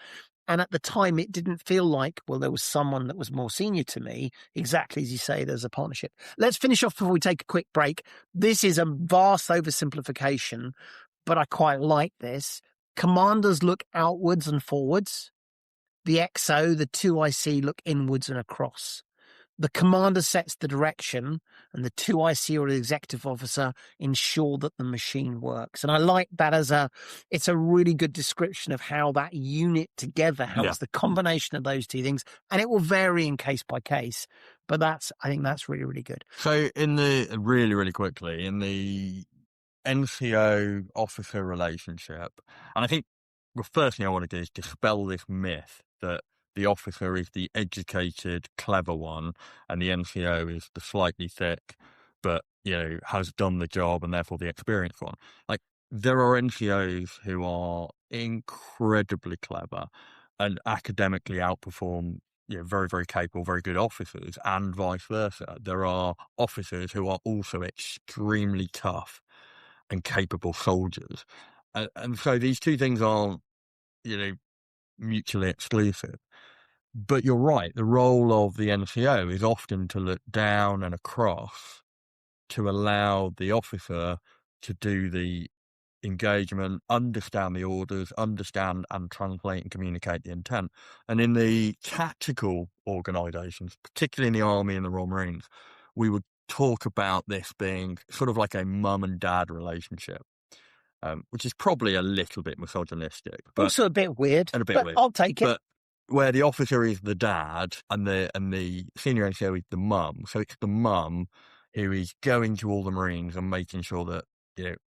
[SPEAKER 1] And at the time, it didn't feel like, well, there was someone that was more senior to me. Exactly as you say, there's a partnership. Let's finish off before we take a quick break. This is a vast oversimplification, but I quite like this. Commanders look outwards and forwards. The XO, the 2IC, look inwards and across. The commander sets the direction, and the 2IC or the executive officer ensure that the machine works. And I like that it's a really good description of how that unit together, how it's the combination of those two things. And it will vary in case by case, but I think that's really, really good.
[SPEAKER 2] So really quickly, in the NCO officer relationship, and I think the first thing I want to do is dispel this myth that the officer is the educated, clever one, and the NCO is the slightly thick, but has done the job and therefore the experienced one. Like, there are NCOs who are incredibly clever and academically outperform very, very capable, very good officers, and vice versa. There are officers who are also extremely tough and capable soldiers. And so these two things aren't, mutually exclusive. But you're right, the role of the NCO is often to look down and across to allow the officer to do the engagement, understand the orders, understand and translate and communicate the intent. And in the tactical organisations, particularly in the Army and the Royal Marines, we would talk about this being sort of like a mum and dad relationship, which is probably a little bit misogynistic, but
[SPEAKER 1] also a bit weird.
[SPEAKER 2] And a bit
[SPEAKER 1] but
[SPEAKER 2] weird.
[SPEAKER 1] I'll take it.
[SPEAKER 2] But where the officer is the dad and the senior NCO is the mum, so it's the mum who is going to all the Marines and making sure that,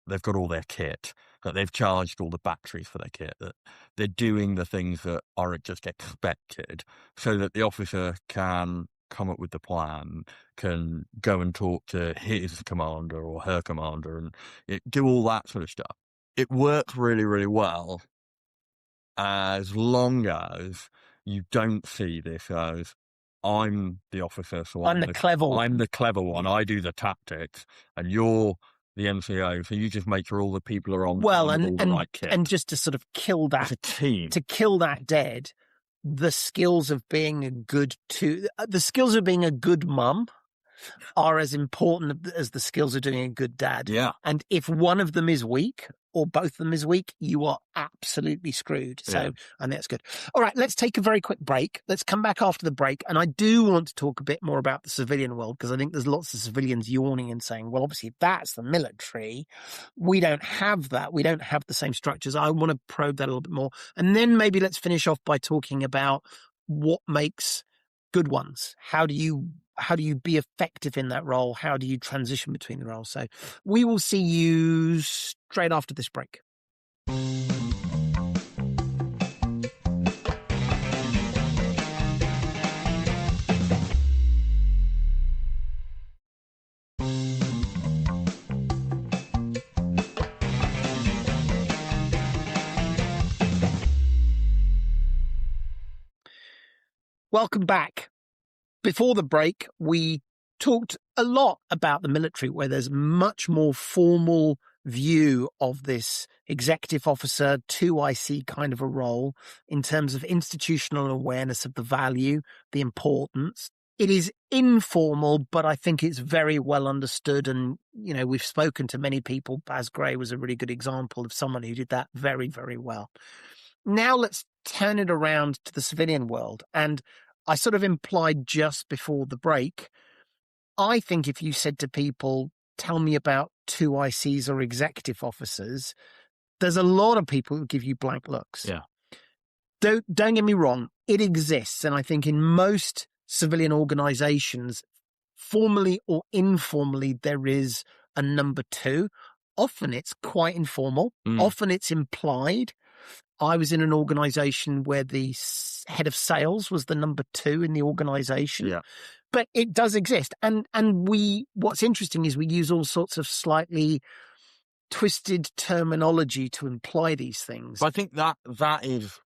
[SPEAKER 2] they've got all their kit, that they've charged all the batteries for their kit, that they're doing the things that are just expected, so that the officer can come up with the plan, can go and talk to his commander or her commander and do all that sort of stuff. It works really, really well as long as you don't see this as, I'm the officer, so
[SPEAKER 1] I'm the clever one.
[SPEAKER 2] I'm the clever one. I do the tactics, and you're the NCO, so you just make sure all the people are on
[SPEAKER 1] Well,
[SPEAKER 2] with all the right kit.
[SPEAKER 1] and just to sort of kill
[SPEAKER 2] It's
[SPEAKER 1] that,
[SPEAKER 2] a team.
[SPEAKER 1] to kill that dead, the skills of being a good mum are as important as the skills of doing a good dad.
[SPEAKER 2] Yeah.
[SPEAKER 1] And if one of them is weak or both of them is weak, you are absolutely screwed. So,
[SPEAKER 2] Yeah.
[SPEAKER 1] and that's good. All right, let's take a very quick break. Let's come back after the break. And I do want to talk a bit more about the civilian world, because I think there's lots of civilians yawning and saying, well, obviously that's the military. We don't have that. We don't have the same structures. I want to probe that a little bit more. And then maybe let's finish off by talking about what makes good ones. How do you be effective in that role? How do you transition between the roles? So we will see you straight after this break. Welcome back. Before the break, we talked a lot about the military, where there's much more formal view of this executive officer 2IC kind of a role in terms of institutional awareness of the value, the importance. It is informal, but I think it's very well understood. And, we've spoken to many people. Baz Gray was a really good example of someone who did that very, very well. Now let's turn it around to the civilian world. And I sort of implied just before the break, I think if you said to people, tell me about 2ICs or executive officers, there's a lot of people who give you blank looks.
[SPEAKER 2] Yeah.
[SPEAKER 1] Don't get me wrong. It exists. And I think in most civilian organizations, formally or informally, there is a number two. Often it's quite informal. Often it's implied. I was in an organization where the head of sales was the number two in the organization.
[SPEAKER 2] Yeah.
[SPEAKER 1] But it does exist. And what's interesting is we use all sorts of slightly twisted terminology to imply these things.
[SPEAKER 2] But I think that is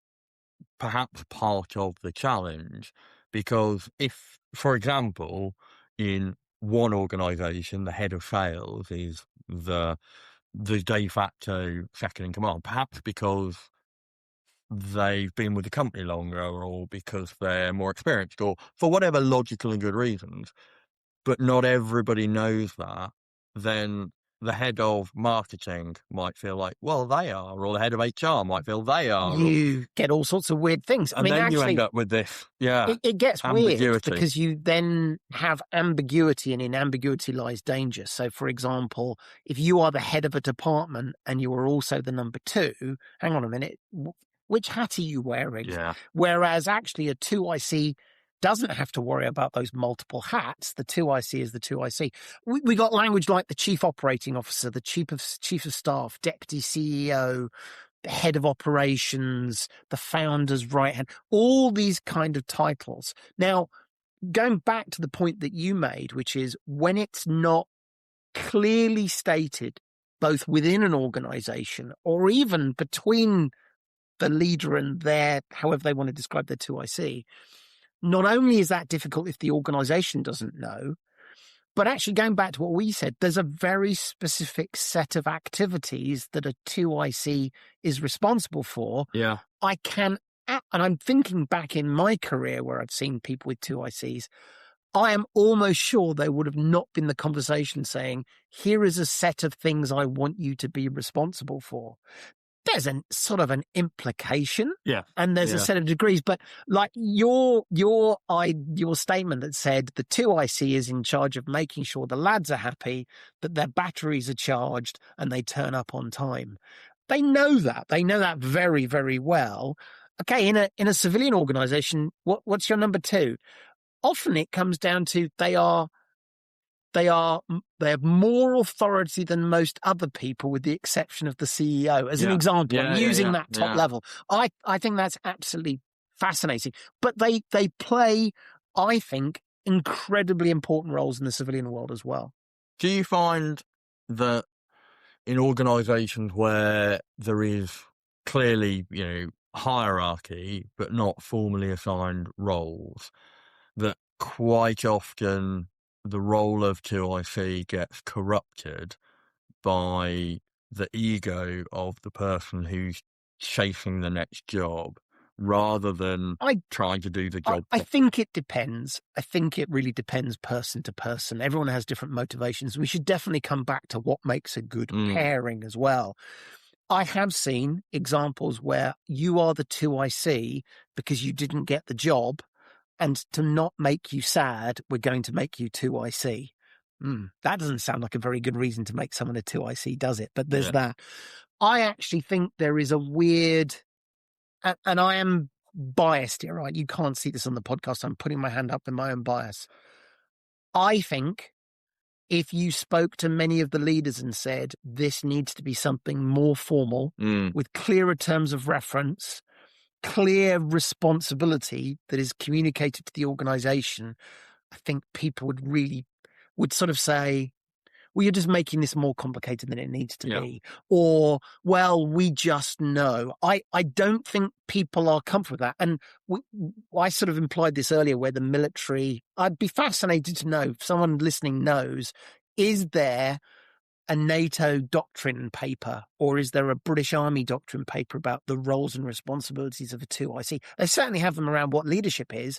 [SPEAKER 2] perhaps part of the challenge, because if, for example, in one organization, the head of sales is the de facto second in command, perhaps because they've been with the company longer, or because they're more experienced, or for whatever logical and good reasons, but not everybody knows that, then the head of marketing might feel like, well, they are, or the head of HR might feel they are.
[SPEAKER 1] You get all sorts of weird things.
[SPEAKER 2] And then actually, you end up with this,
[SPEAKER 1] it gets
[SPEAKER 2] ambiguity.
[SPEAKER 1] Weird, because you then have ambiguity, and in ambiguity lies danger. So, for example, if you are the head of a department and you are also the number two, hang on a minute, which hat are you wearing?
[SPEAKER 2] Yeah.
[SPEAKER 1] Whereas actually a 2IC doesn't have to worry about those multiple hats. The 2IC is the 2IC. We got language like the chief operating officer, the chief of staff, deputy CEO, the head of operations, the founder's right hand, all these kind of titles. Now, going back to the point that you made, which is when it's not clearly stated, both within an organization or even between the leader and their, however they want to describe their 2IC, not only is that difficult if the organization doesn't know, but actually going back to what we said, there's a very specific set of activities that a 2IC is responsible for.
[SPEAKER 2] Yeah.
[SPEAKER 1] And I'm thinking back in my career where I've seen people with 2ICs, I am almost sure there would have not been the conversation saying, here is a set of things I want you to be responsible for. There's a sort of an implication, and there's a set of degrees. But like your statement that said the 2IC is in charge of making sure the lads are happy, that their batteries are charged, and they turn up on time. They know that. They know that very, very well. Okay, in a civilian organization, what's your number two? Often it comes down to they are they have more authority than most other people, with the exception of the CEO. As an
[SPEAKER 2] Yeah.
[SPEAKER 1] example, I'm
[SPEAKER 2] Yeah, yeah,
[SPEAKER 1] using
[SPEAKER 2] yeah,
[SPEAKER 1] that top
[SPEAKER 2] yeah.
[SPEAKER 1] level. I think that's absolutely fascinating. But they play, I think, incredibly important roles in the civilian world as well.
[SPEAKER 2] Do you find that in organisations where there is clearly, hierarchy, but not formally assigned roles, that quite often the role of 2IC gets corrupted by the ego of the person who's chasing the next job rather than
[SPEAKER 1] I
[SPEAKER 2] trying to do the
[SPEAKER 1] I,
[SPEAKER 2] job
[SPEAKER 1] I
[SPEAKER 2] properly?
[SPEAKER 1] think it depends. I think it really depends person to person. Everyone has different motivations. We should definitely come back to what makes a good
[SPEAKER 2] Mm,
[SPEAKER 1] pairing as well. I have seen examples where you are the 2IC because you didn't get the job, and to not make you sad, we're going to make you 2IC. That doesn't sound like a very good reason to make someone a 2IC, does it? But there's
[SPEAKER 2] yeah.
[SPEAKER 1] that. I actually think there is a weird, and I am biased here, right? You can't see this on the podcast. I'm putting my hand up in my own bias. I think if you spoke to many of the leaders and said, this needs to be something more formal
[SPEAKER 2] Mm,
[SPEAKER 1] with clearer terms of reference, clear responsibility that is communicated to the organization, I think people would sort of say, well, you're just making this more complicated than it needs to
[SPEAKER 2] yeah.
[SPEAKER 1] be. Or, well, we just know. I don't think people are comfortable with that. And I sort of implied this earlier, where the military, I'd be fascinated to know if someone listening knows, is there a NATO doctrine paper, or is there a British Army doctrine paper about the roles and responsibilities of a 2IC? They certainly have them around what leadership is.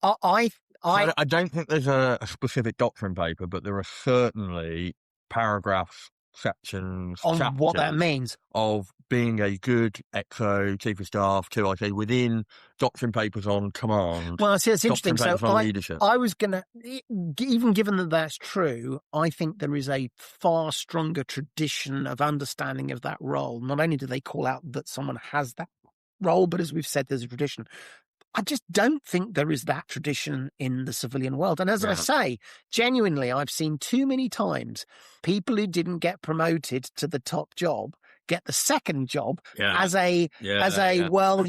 [SPEAKER 1] I, I,
[SPEAKER 2] I don't think there's a specific doctrine paper, but there are certainly paragraphs, sections,
[SPEAKER 1] on what that
[SPEAKER 2] chapters
[SPEAKER 1] means.
[SPEAKER 2] of being a good EXO, Chief of Staff, 2IC within doctrine papers on command,
[SPEAKER 1] Well, see, that's interesting.
[SPEAKER 2] doctrine
[SPEAKER 1] So
[SPEAKER 2] papers on leadership.
[SPEAKER 1] I was going to, even given that that's true, I think there is a far stronger tradition of understanding of that role. Not only do they call out that someone has that role, but as we've said, there's a tradition. I just don't think there is that tradition in the civilian world. And as I
[SPEAKER 2] Yeah.
[SPEAKER 1] say, genuinely, I've seen too many times people who didn't get promoted to the top job get the second job
[SPEAKER 2] Yeah.
[SPEAKER 1] as a
[SPEAKER 2] Yeah.
[SPEAKER 1] well,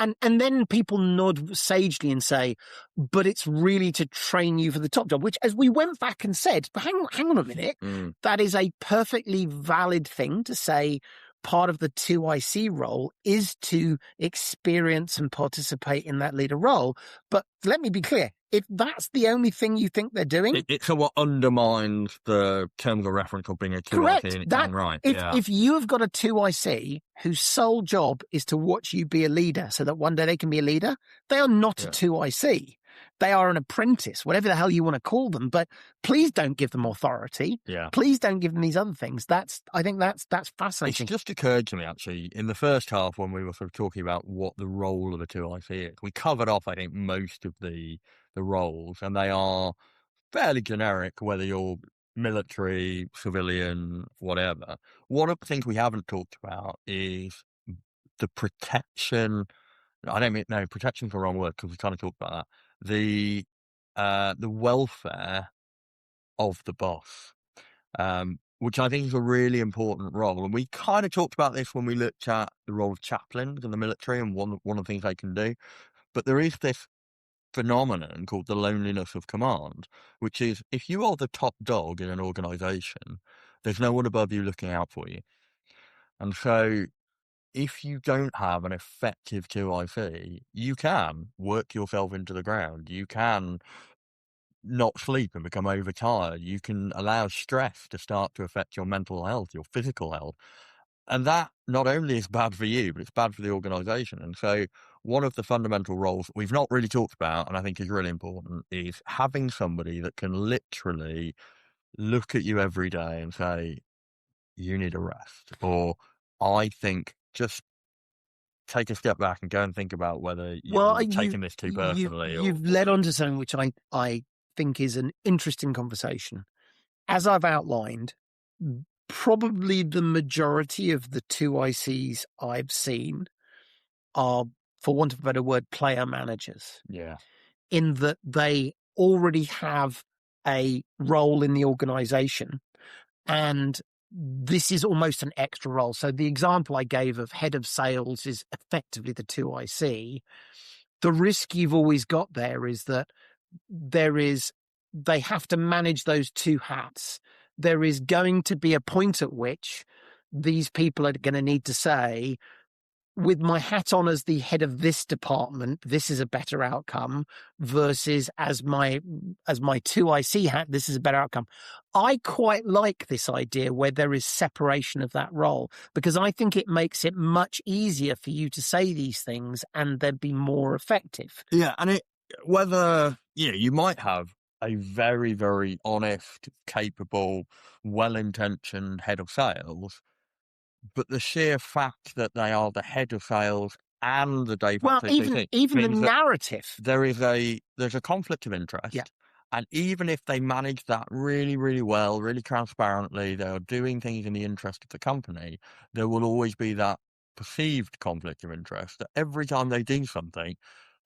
[SPEAKER 1] and then people nod sagely and say, but it's really to train you for the top job, which, as we went back and said, but hang on a minute,
[SPEAKER 2] Mm.
[SPEAKER 1] that is a perfectly valid thing to say. Part of the 2IC role is to experience and participate in that leader role. But let me be clear, if that's the only thing you think they're doing,
[SPEAKER 2] It somewhat undermines the terms of reference of being a 2IC
[SPEAKER 1] correct.
[SPEAKER 2] in its
[SPEAKER 1] That
[SPEAKER 2] own right.
[SPEAKER 1] if you have got a 2IC whose sole job is to watch you be a leader so that one day they can be a leader, they are not a 2IC. They are an apprentice, whatever the hell you want to call them. But please don't give them authority.
[SPEAKER 2] Yeah.
[SPEAKER 1] Please don't give them these other things. I think that's fascinating.
[SPEAKER 2] It's just occurred to me, actually, in the first half when we were sort of talking about what the role of a 2IC is. We covered off, I think, most of the roles, and they are fairly generic, whether you're military, civilian, whatever. One of the things we haven't talked about is the protection. I don't mean, no, protection's the wrong word because we kind of talked about that. The welfare of the boss, which I think is a really important role. And we kind of talked about this when we looked at the role of chaplains in the military and one of the things they can do. But there is this phenomenon called the loneliness of command, which is if you are the top dog in an organization, there's no one above you looking out for you. And so if you don't have an effective 2IC, you can work yourself into the ground. You can not sleep and become overtired. You can allow stress to start to affect your mental health, your physical health. And that not only is bad for you, but it's bad for the organization. And so one of the fundamental roles that we've not really talked about, and I think is really important, is having somebody that can literally look at you every day and say, you need a rest. Or I think just take a step back and go and think about whether
[SPEAKER 1] Well,
[SPEAKER 2] you're taking this too personally
[SPEAKER 1] you've
[SPEAKER 2] or
[SPEAKER 1] led on to something which I think is an interesting conversation. As I've outlined, probably the majority of the 2ICs I've seen are, for want of a better word, player managers,
[SPEAKER 2] yeah.
[SPEAKER 1] in that they already have a role in the organization, and this is almost an extra role. So the example I gave of head of sales is effectively the 2IC. The risk you've always got there is that they have to manage those two hats. There is going to be a point at which these people are going to need to say, with my hat on as the head of this department, this is a better outcome, versus as my 2IC hat, this is a better outcome. I quite like this idea where there is separation of that role, because I think it makes it much easier for you to say these things and they'd be more effective.
[SPEAKER 2] Yeah, and you might have a very, very honest, capable, well-intentioned head of sales, but the sheer fact that they are the head of sales and the de
[SPEAKER 1] Well,
[SPEAKER 2] facto
[SPEAKER 1] even
[SPEAKER 2] CC
[SPEAKER 1] the
[SPEAKER 2] means that
[SPEAKER 1] narrative.
[SPEAKER 2] there's a conflict of interest.
[SPEAKER 1] Yeah.
[SPEAKER 2] And even if they manage that really, really well, really transparently, they are doing things in the interest of the company, there will always be that perceived conflict of interest that every time they do something,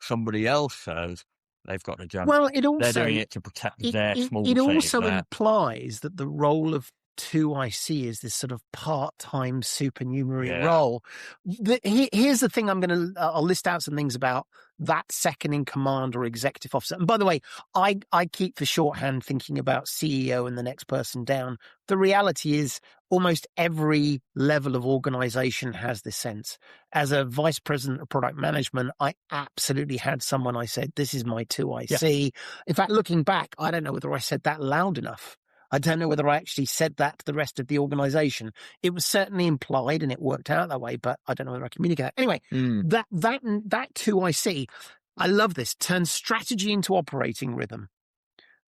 [SPEAKER 2] somebody else says they've got to jump.
[SPEAKER 1] Well,
[SPEAKER 2] They're doing it to protect their small
[SPEAKER 1] it
[SPEAKER 2] team.
[SPEAKER 1] also implies that the role of 2IC is this sort of part-time supernumerary role. Here's the thing: I'll list out some things about that second in command or executive officer. And by the way, I keep for shorthand thinking about CEO and the next person down. The reality is almost every level of organization has this sense. As a vice president of product management, I absolutely had someone I said, this is my 2IC. In fact, looking back, I don't know whether I said that loud enough. I don't know whether I actually said that to the rest of the organization. It was certainly implied and it worked out that way, but I don't know whether I communicated. Anyway, that 2IC, I love this, turns strategy into operating rhythm.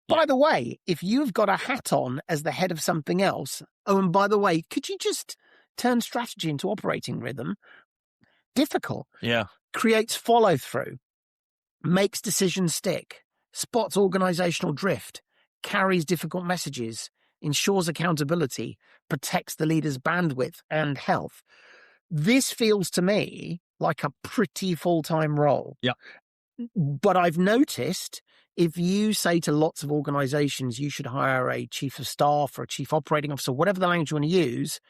[SPEAKER 1] By the way, if you've got a hat on as the head of something else, oh, and by the way, could you just turn strategy into operating rhythm? Difficult.
[SPEAKER 2] Yeah.
[SPEAKER 1] Creates follow through, makes decisions stick, spots organizational drift, carries difficult messages, ensures accountability, protects the leader's bandwidth and health. This feels to me like a pretty full-time role.
[SPEAKER 2] Yeah.
[SPEAKER 1] But I've noticed if you say to lots of organizations you should hire a chief of staff or a chief operating officer, whatever the language you want to use,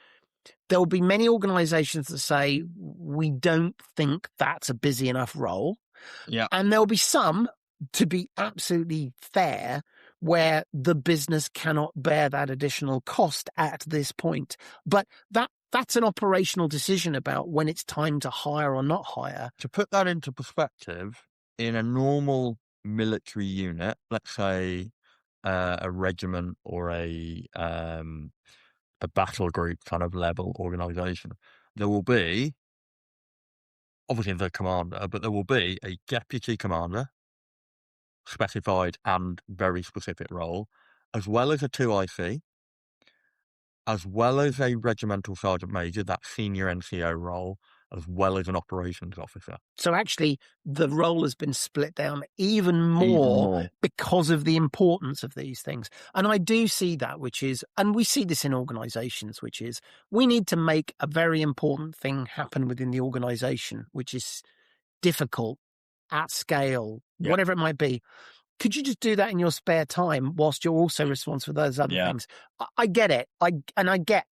[SPEAKER 1] there will be many organizations that say, we don't think that's a busy enough role.
[SPEAKER 2] Yeah.
[SPEAKER 1] And there'll be some, to be absolutely fair, where the business cannot bear that additional cost at this point. But that's an operational decision about when it's time to hire or not hire.
[SPEAKER 2] To put that into perspective, in a normal military unit, let's say a regiment or a battle group kind of level organization, there will be obviously the commander, but there will be a deputy commander, specified and very specific role, as well as a 2IC, as well as a regimental sergeant major, that senior NCO role, as well as an operations officer.
[SPEAKER 1] So actually, the role has been split down even more because of the importance of these things. And I do see that, and we see this in organizations, which is we need to make a very important thing happen within the organization, which is difficult, at scale, whatever it might be. Could you just do that in your spare time whilst you're also responsible for those other things? I get it. I get,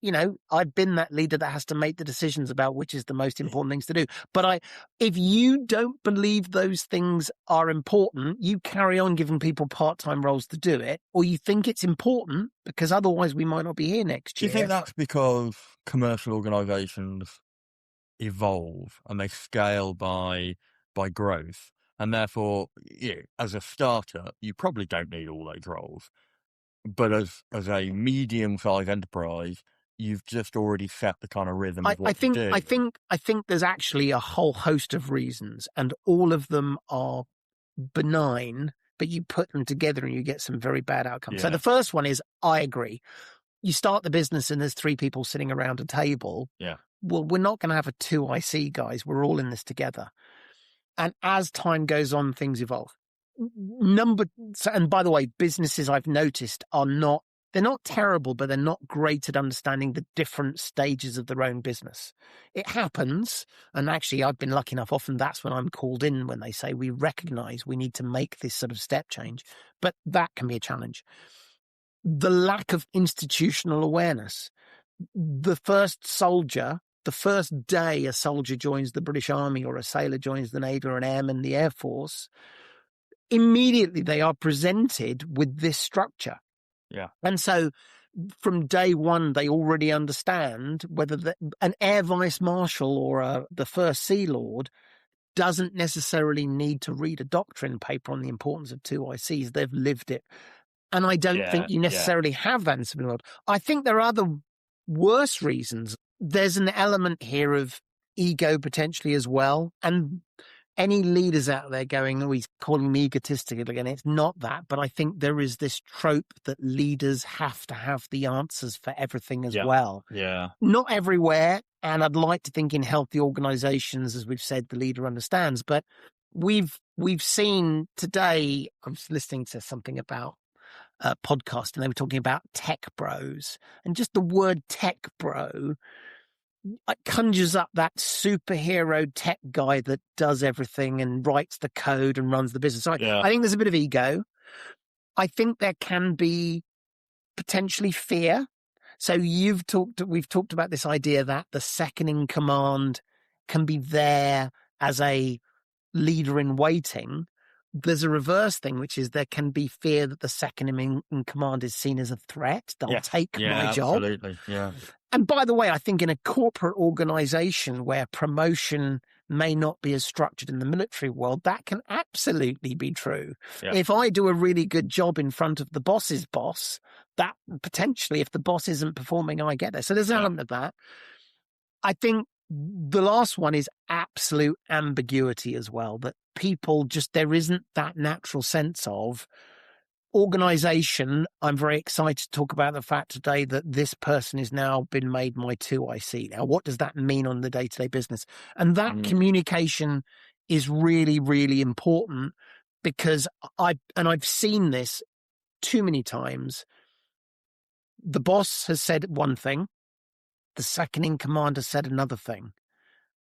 [SPEAKER 1] I've been that leader that has to make the decisions about which is the most important things to do. But if you don't believe those things are important, you carry on giving people part-time roles to do it, or you think it's important because otherwise we might not be here next year.
[SPEAKER 2] Do you think that's because commercial organizations evolve and they scale by growth? And therefore, as a startup, you probably don't need all those roles. But as a medium-sized enterprise, you've just already set the kind of rhythm of what you do.
[SPEAKER 1] I think there's actually a whole host of reasons, and all of them are benign, but you put them together and you get some very bad outcomes.
[SPEAKER 2] Yeah.
[SPEAKER 1] So the first one is, I agree. You start the business and there's three people sitting around a table.
[SPEAKER 2] Yeah.
[SPEAKER 1] Well, we're not going to have a 2IC, guys. We're all in this together. And as time goes on, things evolve. And by the way, businesses I've noticed are not they're not terrible, but they're not great at understanding the different stages of their own business. It happens. And actually, I've been lucky enough. Often that's when I'm called in when they say we recognize we need to make this sort of step change. But that can be a challenge. The lack of institutional awareness. The first day a soldier joins the British Army or a sailor joins the Navy or an airman the Air Force, immediately they are presented with this structure.
[SPEAKER 2] Yeah.
[SPEAKER 1] And so from day one, they already understand whether an air vice marshal or the first Sea Lord doesn't necessarily need to read a doctrine paper on the importance of 2ICs. They've lived it. And I don't think you necessarily have that in civilian world. I think there are other worse reasons. There's an element here of ego potentially as well. And any leaders out there going, oh, he's calling me egotistical again. It's not that. But I think there is this trope that leaders have to have the answers for everything as well.
[SPEAKER 2] Yeah.
[SPEAKER 1] Not everywhere. And I'd like to think in healthy organizations, as we've said, the leader understands. But we've seen today, I was listening to something about podcast and they were talking about tech bros, and just the word tech bro conjures up that superhero tech guy that does everything and writes the code and runs the business. So I think there's a bit of ego. I think there can be potentially fear. So we've talked about this idea that the second in command can be there as a leader in waiting. There's a reverse thing, which is there can be fear that the second in command is seen as a threat. They'll take my job.
[SPEAKER 2] Absolutely. Yeah.
[SPEAKER 1] And by the way, I think in a corporate organization where promotion may not be as structured in the military world, that can absolutely be true. Yeah. If I do a really good job in front of the boss's boss, that potentially, if the boss isn't performing, I get there. So there's an element of that. I think the last one is absolute ambiguity as well, that people just, there isn't that natural sense of organization. I'm very excited to talk about the fact today that this person has now been made my 2IC. Now, what does that mean on the day-to-day business? And that communication is really, really important, because I've seen this too many times. The boss has said one thing, the second in command has said another thing.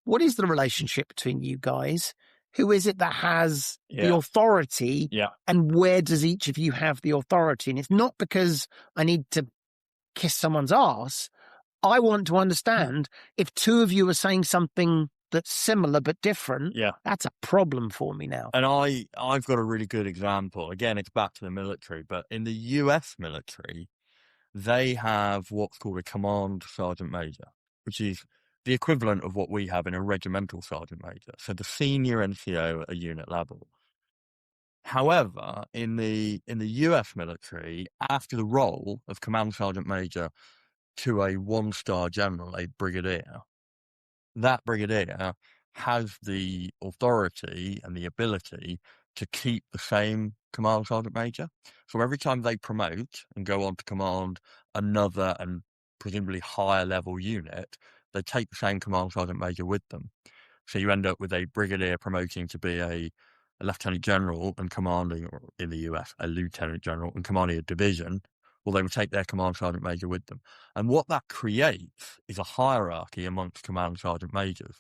[SPEAKER 1] What is the relationship between you guys? Who is it that has the authority? And where does each of you have the authority? And it's not because I need to kiss someone's ass. I want to understand if two of you are saying something that's similar but different, that's a problem for me now.
[SPEAKER 2] And I've got a really good example. Again, it's back to the military, but in the US military, they have what's called a command sergeant major, which is the equivalent of what we have in a regimental sergeant major. So the senior NCO at a unit level. However, in the US military, after the role of command sergeant major to a 1-star general, a brigadier, that brigadier has the authority and the ability to keep the same command sergeant major. So every time they promote and go on to command another and presumably higher level unit, they take the same command sergeant major with them. So you end up with a brigadier promoting to be a lieutenant general and commanding, or in the US, a lieutenant general and commanding a division. Well, they would take their command sergeant major with them. And what that creates is a hierarchy amongst command sergeant majors.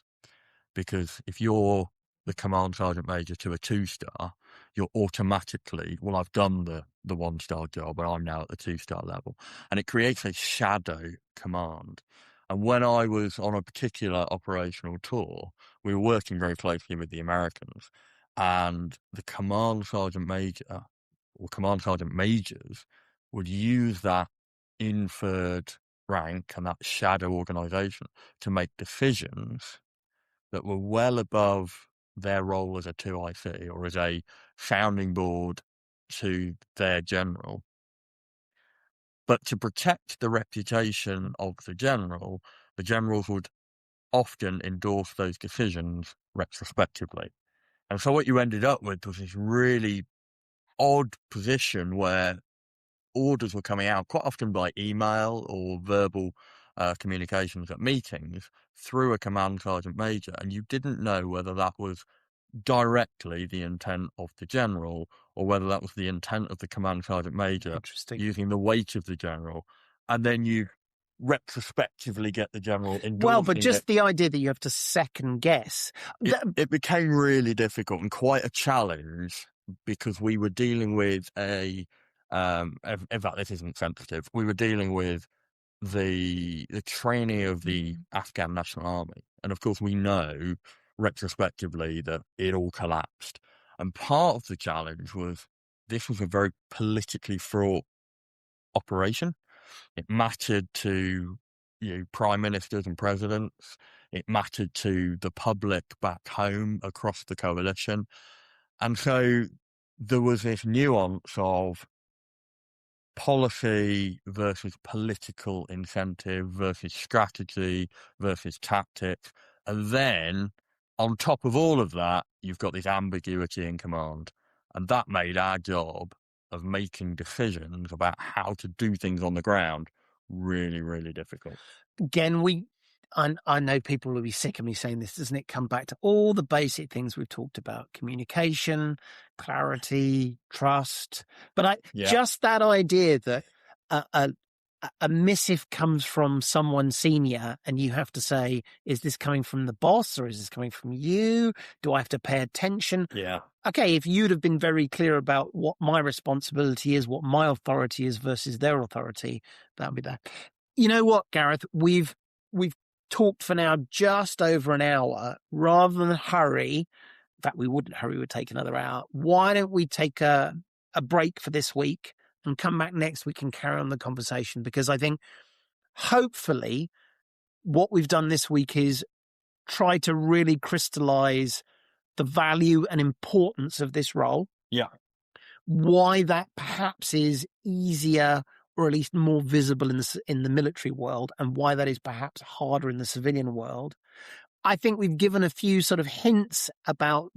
[SPEAKER 2] Because if you're the command sergeant major to a 2-star, you're automatically, well, I've done the 1-star job and I'm now at the 2-star level. And it creates a shadow command. And when I was on a particular operational tour, we were working very closely with the Americans, and the command sergeant major or command sergeant majors would use that inferred rank and that shadow organization to make decisions that were well above their role as a 2IC or as a sounding board to their general. But to protect the reputation of the generals would often endorse those decisions retrospectively. And so what you ended up with was this really odd position where orders were coming out quite often by email or verbal communications at meetings through a command sergeant major, and you didn't know whether that was directly the intent of the general or whether that was the intent of the command sergeant major,
[SPEAKER 1] Interesting.
[SPEAKER 2] using the weight of the general, and then you retrospectively get the general
[SPEAKER 1] Well, but
[SPEAKER 2] endorsing it.
[SPEAKER 1] just the idea that you have to second guess.
[SPEAKER 2] It became really difficult and quite a challenge because we were dealing with in fact, this isn't sensitive. We were dealing with the training of the Afghan National Army, and of course, we know retrospectively that it all collapsed. And part of the challenge was this was a very politically fraught operation. It mattered to prime ministers and presidents. It mattered to the public back home across the coalition. And so there was this nuance of policy versus political incentive versus strategy versus tactics. And then on top of all of that, you've got this ambiguity in command. And that made our job of making decisions about how to do things on the ground really, really difficult.
[SPEAKER 1] Again, I know people will be sick of me saying this, doesn't it? Come back to all the basic things we've talked about: communication, clarity, trust. But just that idea that a missive comes from someone senior, and you have to say, is this coming from the boss or is this coming from you? Do I have to pay attention?
[SPEAKER 2] Yeah.
[SPEAKER 1] Okay, if you'd have been very clear about what my responsibility is, what my authority is versus their authority, that would be that. You know what, Gareth? We've talked for now just over an hour. Rather than hurry, in fact, we wouldn't hurry, we'd take another hour. Why don't we take a break for this week and come back next week and carry on the conversation? Because I think hopefully what we've done this week is try to really crystallize the value and importance of this role.
[SPEAKER 2] Yeah.
[SPEAKER 1] Why that perhaps is easier or at least more visible in the military world, and why that is perhaps harder in the civilian world. I think we've given a few sort of hints about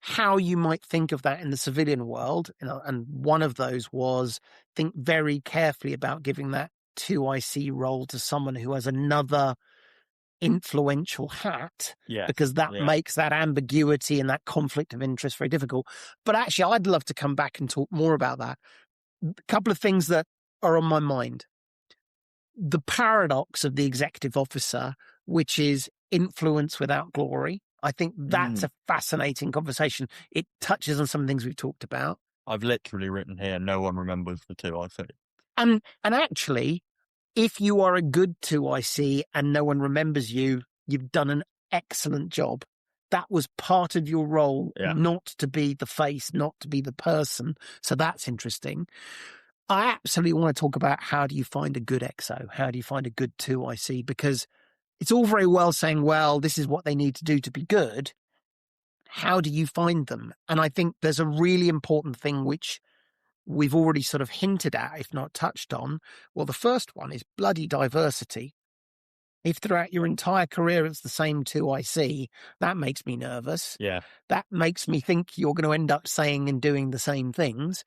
[SPEAKER 1] how you might think of that in the civilian world, and one of those was think very carefully about giving that 2IC role to someone who has another influential hat, because that makes that ambiguity and that conflict of interest very difficult. But actually, I'd love to come back and talk more about that. A couple of things that are on my mind. The paradox of the executive officer, which is influence without glory. I think that's a fascinating conversation. It touches on some things we've talked about.
[SPEAKER 2] I've literally written here, no one remembers the 2IC.
[SPEAKER 1] And actually, if you are a good 2IC and no one remembers you, you've done an excellent job. That was part of your role, not to be the face, not to be the person. So that's interesting. I absolutely want to talk about how do you find a good XO? How do you find a good 2IC? Because it's all very well saying, well, this is what they need to do to be good. How do you find them? And I think there's a really important thing which we've already sort of hinted at, if not touched on. Well, the first one is bloody diversity. If throughout your entire career it's the same 2IC, that makes me nervous.
[SPEAKER 2] Yeah.
[SPEAKER 1] That makes me think you're going to end up saying and doing the same things.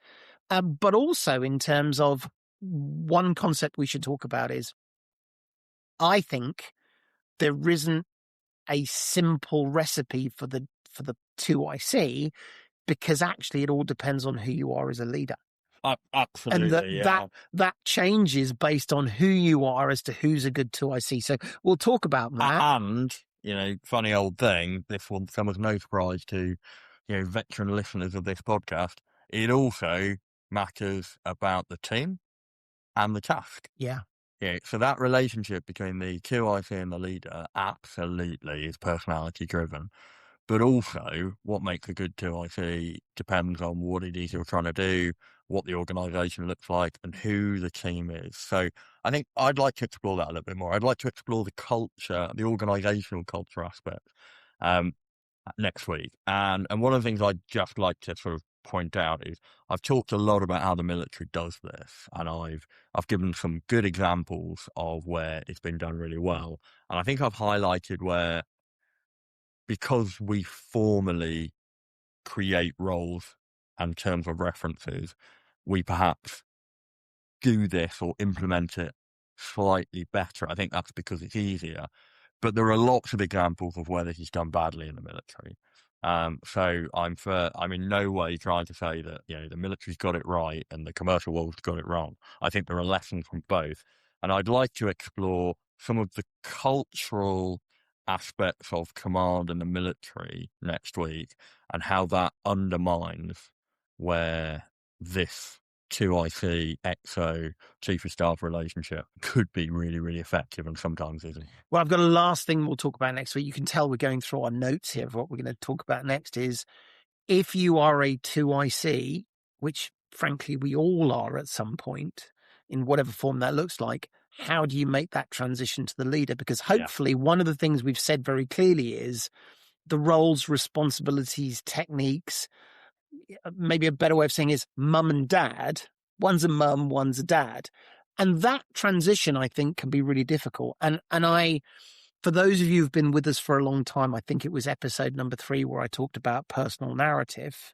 [SPEAKER 1] But also in terms of one concept we should talk about is, I think there isn't a simple recipe for the 2IC, because actually it all depends on who you are as a leader.
[SPEAKER 2] Absolutely,
[SPEAKER 1] and that changes based on who you are as to who's a good 2IC. So we'll talk about that.
[SPEAKER 2] And, funny old thing, this will come as no surprise to, veteran listeners of this podcast. It also matters about the team and the task.
[SPEAKER 1] Yeah.
[SPEAKER 2] Yeah. So that relationship between the 2IC and the leader absolutely is personality driven. But also, what makes a good 2IC depends on what it is you're trying to do, what the organisation looks like, and who the team is. So I think I'd like to explore that a little bit more. I'd like to explore the culture, the organisational culture aspect next week. And one of the things I'd just like to sort of point out is I've talked a lot about how the military does this, and I've given some good examples of where it's been done really well. And I think I've highlighted where, because we formally create roles and terms of references, we perhaps do this or implement it slightly better. I think that's because it's easier. but there are lots of examples of where this is done badly in the military. So I'm in no way trying to say that, the military's got it right and the commercial world's got it wrong. I think there are lessons from both. And I'd like to explore some of the cultural aspects of command in the military next week and how that undermines where this 2IC XO chief of staff relationship could be really, really effective and sometimes isn't.
[SPEAKER 1] Well, I've got a last thing we'll talk about next week. You can tell we're going through our notes here of what we're going to talk about next is if you are a 2IC, which frankly we all are at some point in whatever form that looks like, how do you make that transition to the leader? Because hopefully one of the things we've said very clearly is the roles, responsibilities, techniques, maybe a better way of saying is mum and dad. One's a mum, one's a dad. And that transition, I think, can be really difficult. And for those of you who've been with us for a long time, I think it was episode number 3 where I talked about personal narrative.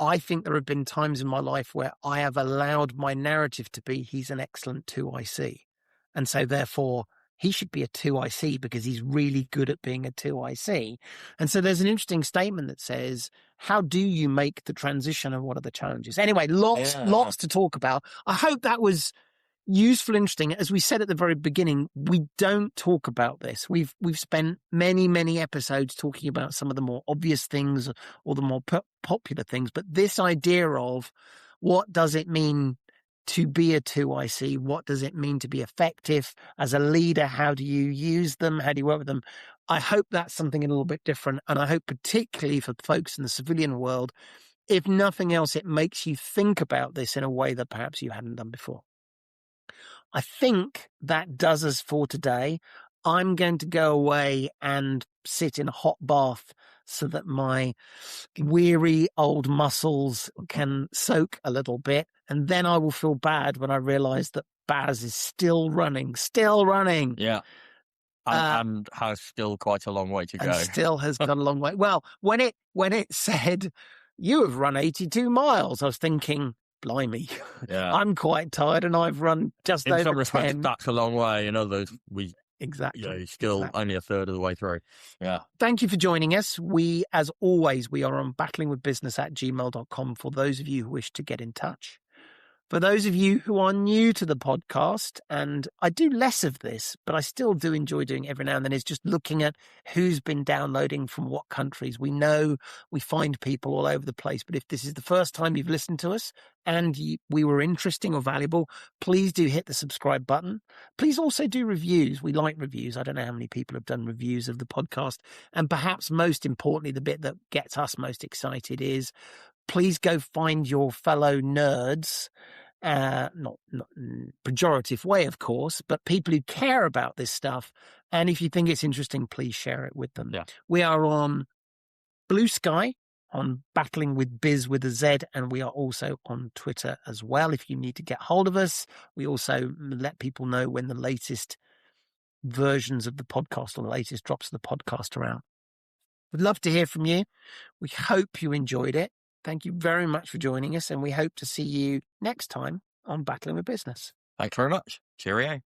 [SPEAKER 1] I think there have been times in my life where I have allowed my narrative to be, he's an excellent 2IC. And so therefore he should be a 2IC because he's really good at being a 2IC. And so there's an interesting statement that says, how do you make the transition and what are the challenges? Anyway, lots to talk about. I hope that was useful, interesting. As we said at the very beginning, we don't talk about this. We've spent many episodes talking about some of the more obvious things or the more popular things. But this idea of what does it mean to be a 2IC? What does it mean to be effective as a leader? How do you use them? How do you work with them? I hope that's something a little bit different. And I hope particularly for folks in the civilian world, if nothing else, it makes you think about this in a way that perhaps you hadn't done before. I think that does us for today. I'm going to go away and sit in a hot bath so that my weary old muscles can soak a little bit. And then I will feel bad when I realize that Baz is still running.
[SPEAKER 2] Yeah. And has still quite a long way to go.
[SPEAKER 1] And still has got a long way. Well, when it said, you have run 82 miles, I was thinking, blimey, I'm quite tired and I've run just over 10.
[SPEAKER 2] In some respects, that's a long way. In others, still only a third of the way through. Yeah.
[SPEAKER 1] Thank you for joining us. We, as always, we are on battlingwithbusiness@gmail.com for those of you who wish to get in touch. For those of you who are new to the podcast, and I do less of this, but I still do enjoy doing every now and then, is just looking at who's been downloading from what countries. We know we find people all over the place, but if this is the first time you've listened to us and we were interesting or valuable, please do hit the subscribe button. Please also do reviews. We like reviews. I don't know how many people have done reviews of the podcast. And perhaps most importantly, the bit that gets us most excited is please go find your fellow nerds, not pejorative way, of course, but people who care about this stuff. And if you think it's interesting, please share it with them.
[SPEAKER 2] Yeah.
[SPEAKER 1] We are on Blue Sky, on Battling with Biz with a Z, and we are also on Twitter as well. If you need to get hold of us, we also let people know when the latest versions of the podcast or the latest drops of the podcast are out. We'd love to hear from you. We hope you enjoyed it. Thank you very much for joining us, and we hope to see you next time on Battling with Business.
[SPEAKER 2] Thanks very much. Cheerio.